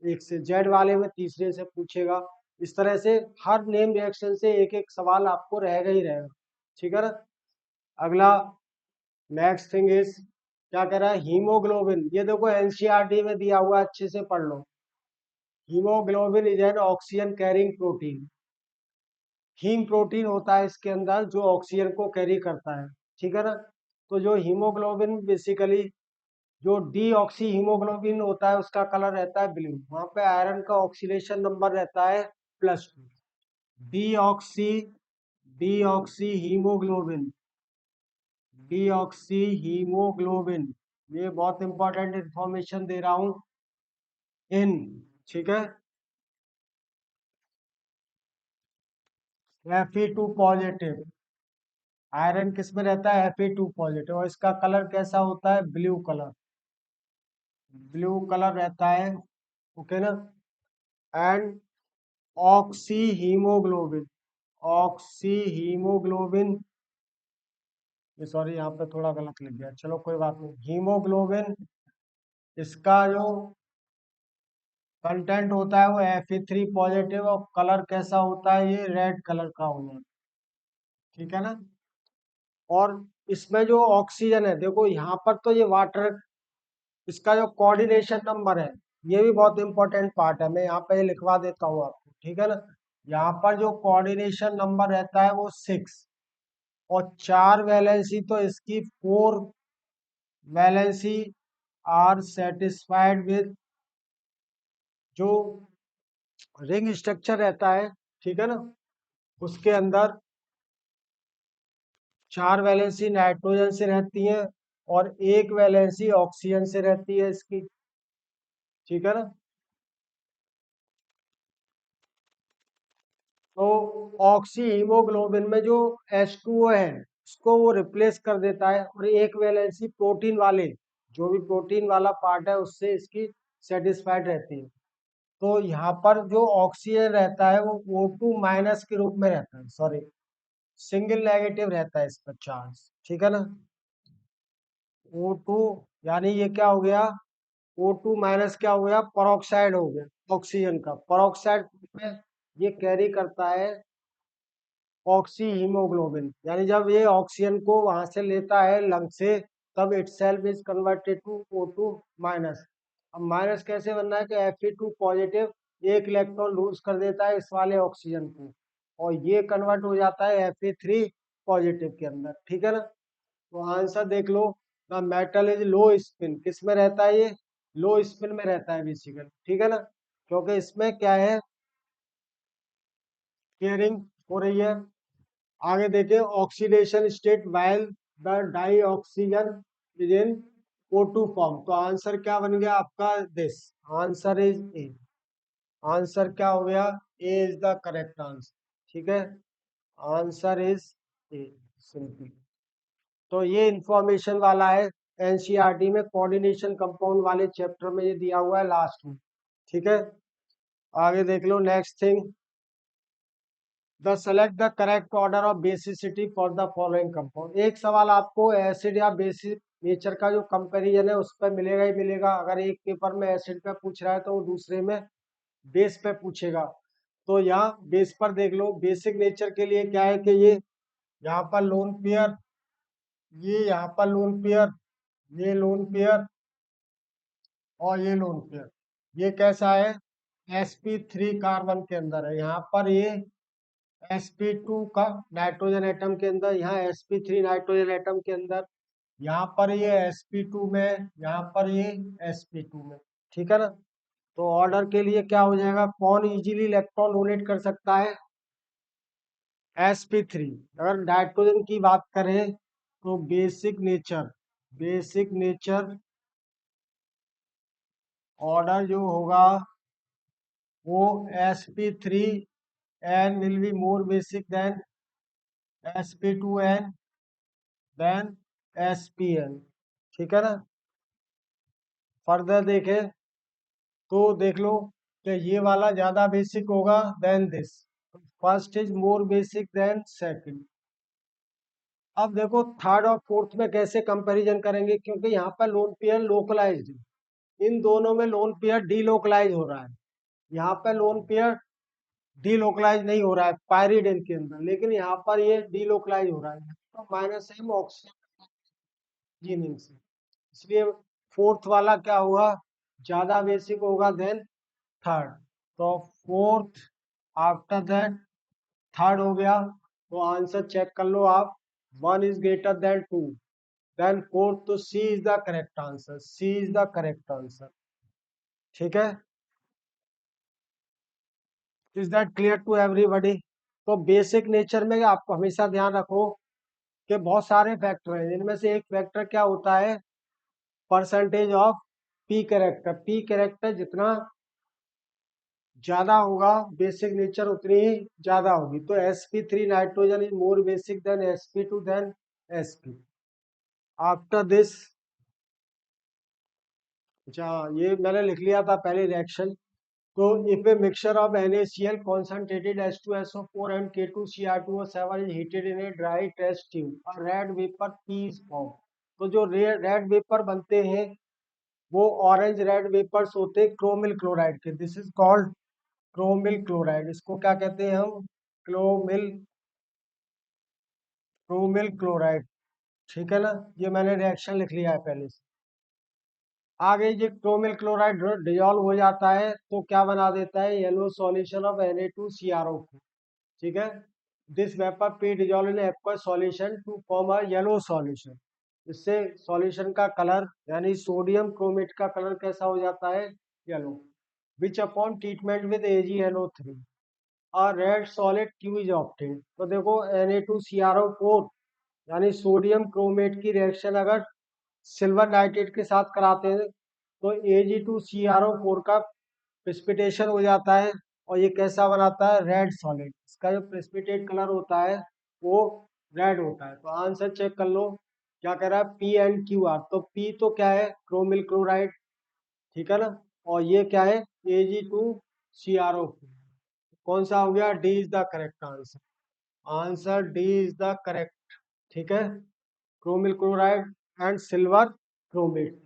Speaker 1: एक से जेड वाले में तीसरे से पूछेगा। इस तरह से हर नेम रिएक्शन से एक एक सवाल आपको रहेगा ही रहेगा। ठीक है ना। अगला नेक्स्ट थिंग इज, क्या कह रहा है, हीमोग्लोबिन। ये देखो एनसीईआरटी में दिया हुआ, अच्छे से पढ़ लो। Haemoglobin is an oxygen carrying protein. Haem protein होता है इसके अंदर जो ऑक्सीजन को कैरी करता है। ठीक है ना। तो जो हीमोग्लोबिन बेसिकली, जो डी ऑक्सी हीमोग्लोबिन होता है उसका कलर रहता है ब्लू, वहां पे आयरन का ऑक्सीडेशन नंबर रहता है +2। D oxy, D oxy haemoglobin, D oxy haemoglobin, ये बहुत इंपॉर्टेंट इंफॉर्मेशन दे रहा हूं इन, ठीक है। Fe2 पॉजिटिव, आयरन किस में रहता है, Fe2 पॉजिटिव, और इसका कलर कैसा होता है, ब्लू कलर, ब्लू कलर रहता है। ओके ना। And oxy haemoglobin, oxy haemoglobin, ये सॉरी यहाँ पे थोड़ा गलत लिख गया, चलो कोई बात नहीं। हीमोग्लोबिन, इसका जो कंटेंट होता है वो Fe3 पॉजिटिव, और कलर कैसा होता है, ये रेड कलर का होता है। ठीक है ना। और इसमें जो ऑक्सीजन है, देखो यहाँ पर तो ये वाटर, इसका जो कोऑर्डिनेशन नंबर है, ये भी बहुत इंपॉर्टेंट पार्ट है, मैं यहाँ पे लिखवा देता हूँ आपको। ठीक है ना। यहाँ पर जो कोऑर्डिनेशन नंबर रहता है वो 6, और 4 वैलेंसी, तो इसकी 4 वैलेंसी आर सेटिस्फाइड विद जो रिंग स्ट्रक्चर रहता है, ठीक है ना, उसके अंदर 4 वैलेंसी नाइट्रोजन से रहती है और 1 वैलेंसी ऑक्सीजन से रहती है इसकी। ठीक है ना। तो ऑक्सी हीमोग्लोबिन में जो H2O है उसको वो रिप्लेस कर देता है, और 1 वैलेंसी प्रोटीन वाले, जो भी प्रोटीन वाला पार्ट है उससे इसकी सेटिस्फाइड रहती है। तो यहाँ पर जो ऑक्सीजन रहता है वो O2 माइनस के रूप में रहता है, सॉरी सिंगल नेगेटिव रहता है इसका चार्ज। ठीक है ना। O2 यानी ये क्या हो गया, O2 माइनस क्या हो गया, परऑक्साइड हो गया ऑक्सीजन का। परऑक्साइड में ये कैरी करता है ऑक्सी हीमोग्लोबिन, यानी जब ये ऑक्सीजन को वहां से लेता है लंग से, तब itself is converted to O2 minus. अब माइनस कैसे बनना है कि Fe2 पॉजिटिव 1 इलेक्ट्रॉन लूज कर देता है इस वाले ऑक्सीजन को, और ये कन्वर्ट हो जाता है Fe3 पॉजिटिव के अंदर। ठीक है ना। तो आंसर देख लो, the metal is low spin, किस में रहता है ये, लो स्पिन में रहता है बेसिकली। ठीक है ना, क्योंकि इसमें क्या है, केयरिंग हो रही है। आगे देखिए, oxidation state while the dioxygen is in O2 form. तो आंसर क्या बन गया आपका, this answer is A. Answer क्या हो गया, A is the correct answer. ठीक है, आंसर इज ए, सिंपल। तो ये इंफॉर्मेशन वाला है, एनसीईआरटी में कोऑर्डिनेशन कंपाउंड वाले चैप्टर में ये दिया हुआ है लास्ट में। ठीक है, आगे देख लो next thing, the select the correct order of basicity for the following compound. एक सवाल आपको एसिड या बेसिक नेचर का जो कंपैरिजन है उस पर मिलेगा ही मिलेगा। अगर एक पेपर में एसिड पे पूछ रहा है तो वो दूसरे में बेस पे पूछेगा। तो यहाँ बेस पर देख लो, बेसिक नेचर के लिए क्या है कि ये यहाँ पर लोन पेयर, ये यहाँ पर लोन पेयर, ये लोन पेयर और ये लोन पेयर, ये कैसा है, sp3 कार्बन के अंदर है। यहाँ पर ये sp2 का नाइट्रोजन एटम के अंदर, यहाँ sp3 नाइट्रोजन एटम के अंदर, यहाँ पर ये sp2 में, यहाँ पर ये sp2 में। ठीक है ना। तो ऑर्डर के लिए क्या हो जाएगा, कौन इजीली इलेक्ट्रॉन डोनेट कर सकता है, sp3। अगर नाइट्रोजन की बात करें तो basic nature, basic nature order जो होगा वो sp3 n will be more basic than sp2n than spn। ठीक है ना। फर्दर देखें तो देख लो कि ये वाला ज्यादा बेसिक होगा than this, first is more basic than second. अब देखो थर्ड और फोर्थ में कैसे कंपैरिजन करेंगे, क्योंकि यहाँ पर लोन पेयर लोकलाइज्ड है, इन दोनों में लोन पेयर डीलोकलाइज हो रहा है। यहाँ पर लोन पेयर डीलोकलाइज नहीं हो रहा है पायरिडिन के अंदर, लेकिन यहाँ पर ये डीलोकलाइज हो रहा है तो माइनस एम ऑक्सीजन से, इसलिए फोर्थ वाला क्या हुआ, ज्यादा बेसिक होगा देन थर्ड। तो फोर्थ आफ्टर दैट थर्ड हो गया। तो आंसर चेक कर लो आप, one is greater than two than fourth, तो C is the correct answer, C is the correct answer. ठीक है, is that clear to everybody. तो बेसिक नेचर में आपको हमेशा ध्यान रखो कि बहुत सारे फैक्टर हैं, इनमें से एक फैक्टर क्या होता है, percentage of P character. P character जितना ज्यादा होगा बेसिक नेचर उतनी ही ज्यादा होगी। तो sp3 nitrogen is more basic than sp2 than sp। After this, अच्छा ये मैंने लिख लिया था पहले रिएक्शन। तो if a mixture of NaCl concentrated H2SO4 and K2Cr2O7 is heated in a dry test tube, a red vapor P is formed। तो जो रेड वेपर बनते हैं वो ऑरेंज रेड वेपर्स होते हैं क्रोमिल क्लोराइड के, this is called chromyl chloride. इसको क्या कहते हैं हम, क्रोमिल, क्रोमिल क्लोराइड। ठीक है ना, ये मैंने रिएक्शन लिख लिया है पहले से। आगे ये क्रोमिल क्लोराइड डिजॉल्व हो जाता है तो क्या बना देता है, येलो सॉल्यूशन ऑफ Na2CrO। ठीक है, this vapour P dissolve in aqueous solution to form a yellow solution. इससे सॉल्यूशन का कलर यानी सोडियम क्रोमेट का कलर कैसा हो जाता है, yellow. Which upon treatment with AgNO3 और red solid Q is obtain. तो देखो Na2CrO4 यानी सोडियम क्रोमेट की रिएक्शन अगर सिल्वर नाइट्रेट के साथ कराते हैं तो Ag2CrO4 का प्रेसिपिटेशन हो जाता है और ये कैसा बनाता है, रेड सॉलिड। इसका जो प्रेसिपिटेट कलर होता है वो रेड होता है। तो आंसर चेक कर लो, क्या कह रहा है, P&QR। तो P तो क्या है, क्रोमिल क्लोराइड, ठीक है ना, और ये क्या है, Ag2CrO4। कौन सा हो गया, D is the correct answer. Answer D is the correct, ठीक है, chromyl chloride and silver chromate.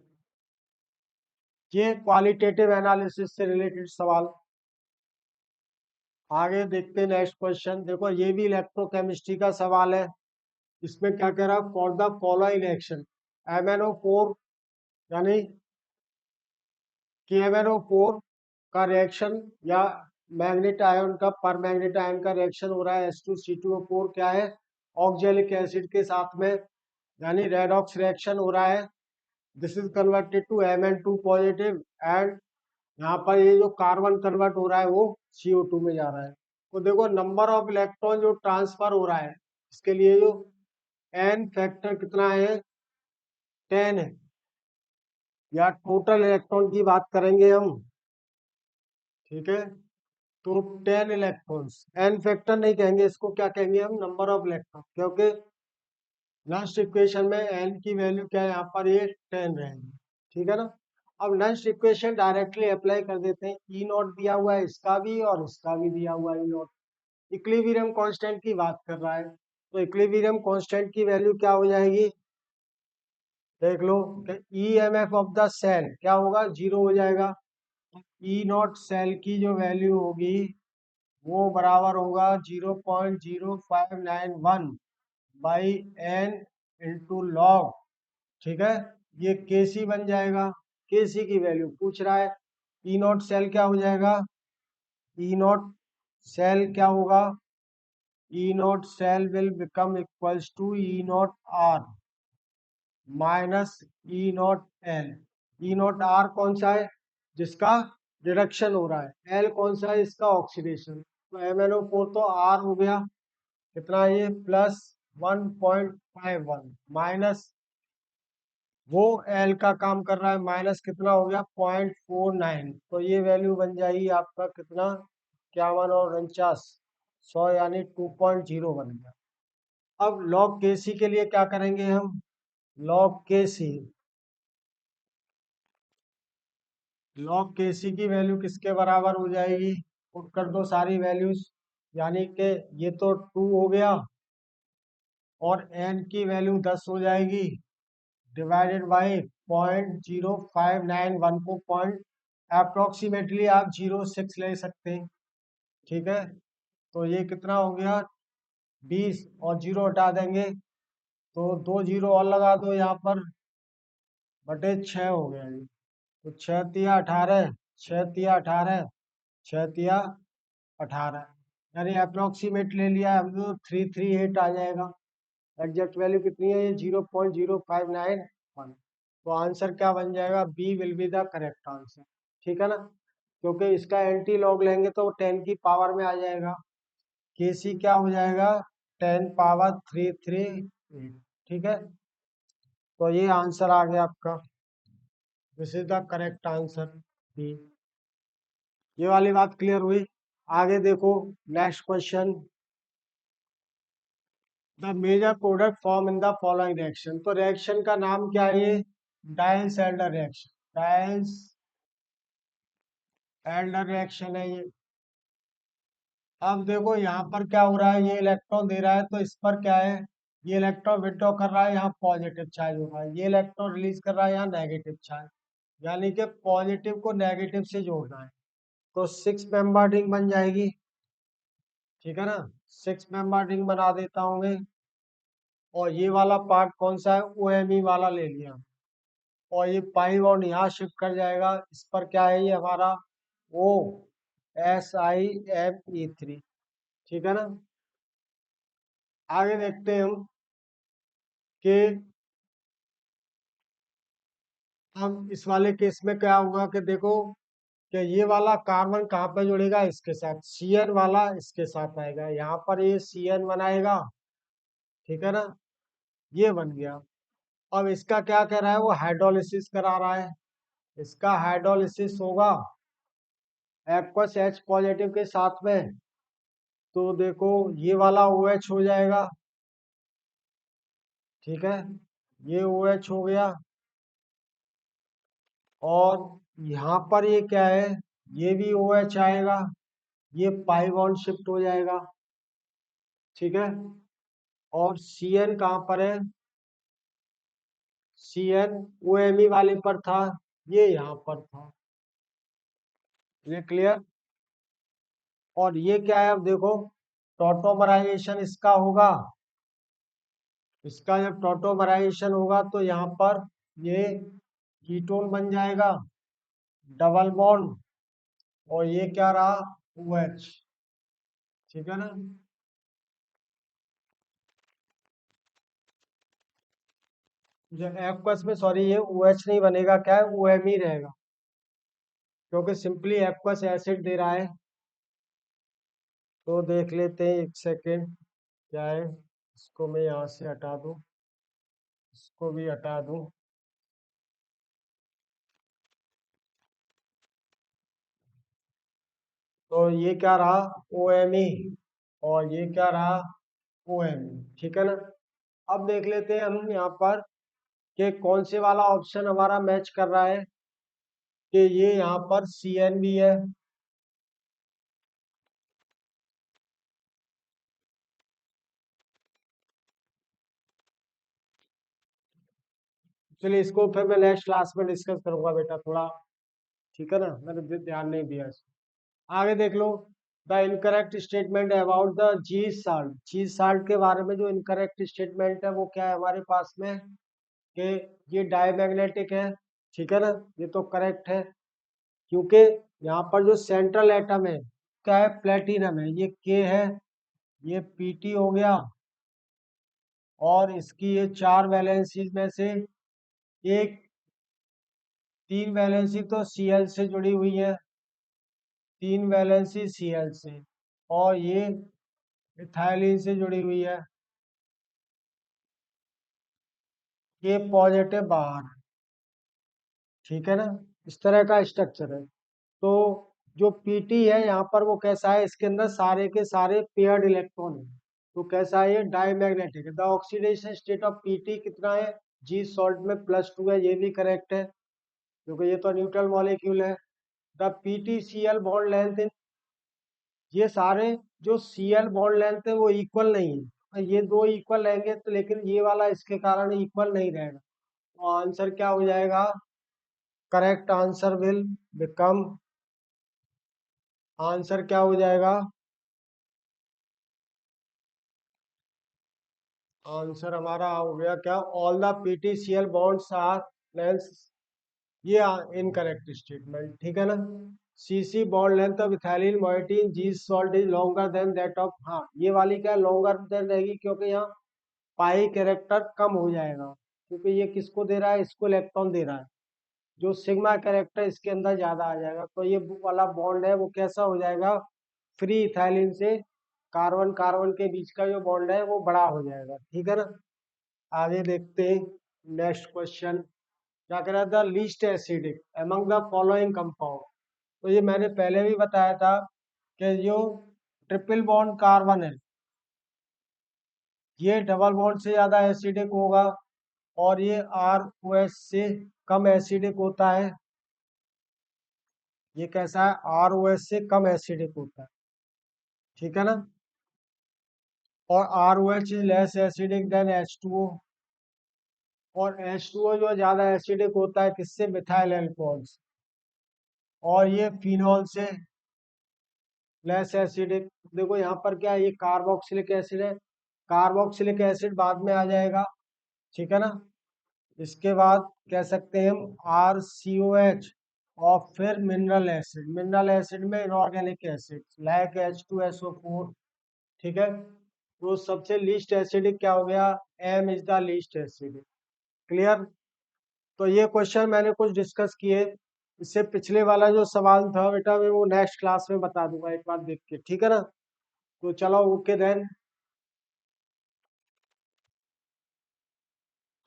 Speaker 1: ये क्वालिटेटिव एनालिसिस से रिलेटेड सवाल। आगे देखते हैं नेक्स्ट क्वेश्चन। देखो ये भी इलेक्ट्रोकेमिस्ट्री का सवाल है। इसमें क्या कह रहा है, for the following reaction MnO4 यानी KMnO4 का रिएक्शन या मैग्नेट आयन का, पर मैग्नेट आयन का रिएक्शन हो रहा है H2C2O4 क्या है, ऑक्जेलिक एसिड के साथ में, यानी रेडॉक्स रिएक्शन हो रहा है। This is converted to Mn2 positive and यहाँ पर ये जो कार्बन कन्वर्ट हो रहा है वो CO2 में जा रहा है। तो देखो नंबर ऑफ इलेक्ट्रॉन जो ट्रांसफर हो रहा है, इसके लिए जो एन फैक्टर कितना है, 10 है। या टोटल इलेक्ट्रॉन की बात करेंगे हम, ठीक है, तो 10 इलेक्ट्रॉन्स, एन फैक्टर नहीं कहेंगे इसको, क्या कहेंगे हम, नंबर ऑफ इलेक्ट्रॉन, क्योंकि नेक्स्ट इक्वेशन में एन की वैल्यू क्या है, यहाँ पर ये 10 रहेगी, ठीक है ना। अब नेक्स्ट इक्वेशन डायरेक्टली अप्लाई कर देते हैं। ई नॉट दिया हुआ है इसका भी और इसका भी दिया हुआ है ई नॉट। इक्विलिब्रियम कांस्टेंट की बात कर रहा है, तो इक्विलिब्रियम कांस्टेंट की वैल्यू क्या हो जाएगी, देख लो, EMF ऑफ द सेल क्या होगा, 0 हो जाएगा। ई नॉट सेल की जो वैल्यू होगी वो बराबर होगा 0.0591 बाई एन इंटू लॉग, ठीक है, ये केसी बन जाएगा। केसी की वैल्यू पूछ रहा है। ई नॉट सेल क्या हो जाएगा, ई नॉट सेल क्या होगा, E naught cell will become equals to E naught R minus E naught L. E naught R कौन सा है, जिसका रिडक्शन हो रहा है, एल कौन सा है, इसका ऑक्सीडेशन। तो MnO4 तो आर हो गया, कितना ये, प्लस 1.51 माइनस वो एल का काम कर रहा है, माइनस कितना हो गया, 0.49। तो ये वैल्यू बन जाएगी आपका कितना, 51 और 49, 100 यानी 2.0 बन गया। अब लॉग के सी के लिए क्या करेंगे हम, लॉग के सी, लॉग के सी की वैल्यू किसके बराबर हो जाएगी, पुट कर दो सारी वैल्यूज, यानी कि ये तो 2 हो गया और एन की वैल्यू 10 हो जाएगी, डिवाइडेड बाई 0.0591 को पॉइंट अप्रोक्सीमेटली आप 0.6 ले सकते हैं, ठीक है। तो ये कितना हो गया, 20 और 0 हटा देंगे तो 2 जीरो और लगा दो यहाँ पर, बटे 6 हो गया ये। तो 6 तिया 18, 6 तिया 18, 6 तिया 18, यानी अप्रोक्सीमेट ले लिया हम लोग, 338 आ जाएगा। एग्जैक्ट वैल्यू कितनी है, ये 0.0591। तो आंसर क्या बन जाएगा, B will be the correct answer, ठीक है ना, क्योंकि इसका एंटी लॉग लेंगे तो 10 की पावर में आ जाएगा। के सी क्या हो जाएगा, 10 पावर 338, ठीक है। तो ये आंसर आ गया आपका, this is the correct answer B. ये वाली बात क्लियर हुई। आगे देखो next question, the major product form in the following reaction. तो रिएक्शन का नाम क्या है, ये Diels Alder reaction, Diels Alder reaction है ये। अब देखो यहाँ पर क्या हो रहा है, ये इलेक्ट्रॉन दे रहा है तो इस पर क्या है, ये इलेक्ट्रॉन विड्रॉ कर रहा है, यहाँ पॉजिटिव चार्ज हो रहा है, ये इलेक्ट्रॉन रिलीज कर रहा है, यहाँ नेगेटिव चार्ज, यानी कि पॉजिटिव को नेगेटिव से जोड़ना है। तो 6 मेंबर रिंग बन जाएगी, ठीक है ना, 6 मेंबर रिंग बना देता हूँ मैं। और ये वाला पार्ट कौन सा है, OMe वाला ले लिया, और ये पाई बॉन्ड यहाँ शिफ्ट कर जाएगा, इस पर क्या है, ये हमारा OSIMe3, ठीक है ना। आगे देखते हैं हम कि अब इस वाले केस में क्या होगा, कि देखो कि ये वाला कार्बन कहाँ पे जुड़ेगा, इसके साथ, CN वाला इसके साथ आएगा, यहाँ पर ये CN बनाएगा, ठीक है ना, ये बन गया। अब इसका क्या कह रहा है, वो हाइड्रोलिसिस करा रहा है। इसका हाइड्रोलिसिस होगा एक्वस H पॉजिटिव के साथ में, तो देखो ये वाला OH हो जाएगा, ठीक है, ये OH हो गया। और यहाँ पर ये क्या है, ये भी OH आएगा, ये पाई बॉन्ड शिफ्ट हो जाएगा, ठीक है। और CN कहाँ पर है, CN OMe वाले पर था, ये यहाँ पर था, ये क्लियर। और ये क्या है, अब देखो टॉटोमराइजेशन इसका होगा, इसका जब टॉटोमराइजेशन होगा तो यहाँ पर ये कीटोन बन जाएगा, डबल बॉन्ड, और ये क्या रहा, OH, ठीक है ना। जब एक्वस में सॉरी ये OH नहीं बनेगा, क्या है, OMe रहेगा, क्योंकि सिंपली एक्वस एसिड दे रहा है। तो देख लेते हैं, एक सेकेंड, क्या है, इसको मैं यहाँ से हटा दूं, इसको भी हटा दूं। तो ये क्या रहा, OMe, और ये क्या रहा, OMe, ठीक है ना। अब देख लेते हैं हम यहाँ पर कि कौन से वाला ऑप्शन हमारा मैच कर रहा है, कि ये यहाँ पर CN भी है, चलिए इसको फिर मैं नेक्स्ट क्लास में डिस्कस करूंगा बेटा थोड़ा, ठीक है ना, मैंने ध्यान नहीं दिया इसको। आगे देख लो, the incorrect statement about the G salt, G salt के बारे में जो इनकरेक्ट स्टेटमेंट है वो क्या है हमारे पास में, कि ये डायमैग्नेटिक है, ठीक है ना, ये तो करेक्ट है, क्योंकि यहाँ पर जो सेंट्रल एटम है क्या है, प्लेटिनम है, ये के है, ये Pt हो गया, और इसकी ये 4 वैलेंसी में से एक 3 वैलेंसी तो Cl से जुड़ी हुई है, 3 वैलेंसी Cl से, और ये इथाइलिन से जुड़ी हुई है, ये पॉजिटिव बाहर, ठीक है ना, इस तरह का स्ट्रक्चर है। तो जो Pt है यहाँ पर वो कैसा है, इसके अंदर सारे के सारे पेयर्ड इलेक्ट्रॉन है, तो कैसा है, ये डायमैग्नेटिक है। The oxidation state of Pt कितना है, जी सॉल्ट में +2 है, ये भी करेक्ट है, क्योंकि ये तो न्यूट्रल मॉलिक्यूल है। द PtCl बॉन्ड लेंथ, ये सारे जो Cl बॉन्ड लेंथ है वो इक्वल नहीं है, ये दो इक्वल रहेंगे तो, लेकिन ये वाला इसके कारण इक्वल नहीं रहेगा, तो आंसर क्या हो जाएगा, correct answer will become, answer क्या हो जाएगा, आंसर हमारा हो गया क्या, all the PtCl bonds are length, ये इनकरेक्ट स्टेटमेंट, ठीक है ना। Cc bond length of ethylene moiety in Zeise's salt is longer than that of, हाँ ये वाली क्या लॉन्गर देन रहेगी, क्योंकि यहाँ पाई कैरेक्टर कम हो जाएगा, क्योंकि ये किसको दे रहा है, इसको इलेक्ट्रॉन दे रहा है, जो सिग्मा कैरेक्टर इसके अंदर ज्यादा आ जाएगा, तो ये वाला बॉन्ड है वो कैसा हो जाएगा, फ्री इथाइलिन से कार्बन कार्बन के बीच का जो बॉन्ड है वो बड़ा हो जाएगा, ठीक है ना। आगे देखते हैं, नेक्स्ट क्वेश्चन क्या कह रहा था, least acidic among the following compound, तो ये मैंने पहले भी बताया था कि जो ट्रिपल बॉन्ड कार्बन है ये डबल बॉन्ड से ज्यादा एसिडिक होगा, और ये ROH से कम एसिडिक होता है, ये कैसा है, ROH से कम एसिडिक होता है, ठीक है ना। और ROH is less acidic then H2O, और H2O जो ज्यादा एसिडिक होता है किससे, मिथाइल अल्कोहल से, और ये फिनॉल से लेस एसिडिक। देखो यहाँ पर क्या है, ये कार्बोक्सिलिक एसिड है, कार्बोक्सिलिक एसिड बाद में आ जाएगा, ठीक है ना। इसके बाद कह सकते हैं हम RCOH, और फिर मिनरल एसिड, मिनरल एसिड में इनऑर्गेनिक एसिड लाइक H2SO4, ठीक है। तो सबसे लीस्ट एसिडिक क्या हो गया, M is the least acidic, clear. तो ये क्वेश्चन मैंने कुछ डिस्कस किए, इससे पिछले वाला जो सवाल था बेटा मैं वो नेक्स्ट क्लास में बता दूंगा, एक बार देख के, ठीक है ना। तो चलो ओके देन।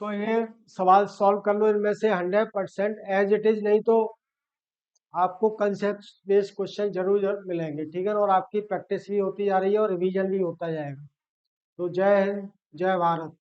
Speaker 1: तो ये सवाल सॉल्व कर लो इनमें से 100% एज इट इज, नहीं तो आपको कंसेप्ट बेस्ड क्वेश्चन जरूर जरूर मिलेंगे, ठीक है। और आपकी प्रैक्टिस भी होती जा रही है और रिवीजन भी होता जाएगा। तो जय हिंद, जय भारत।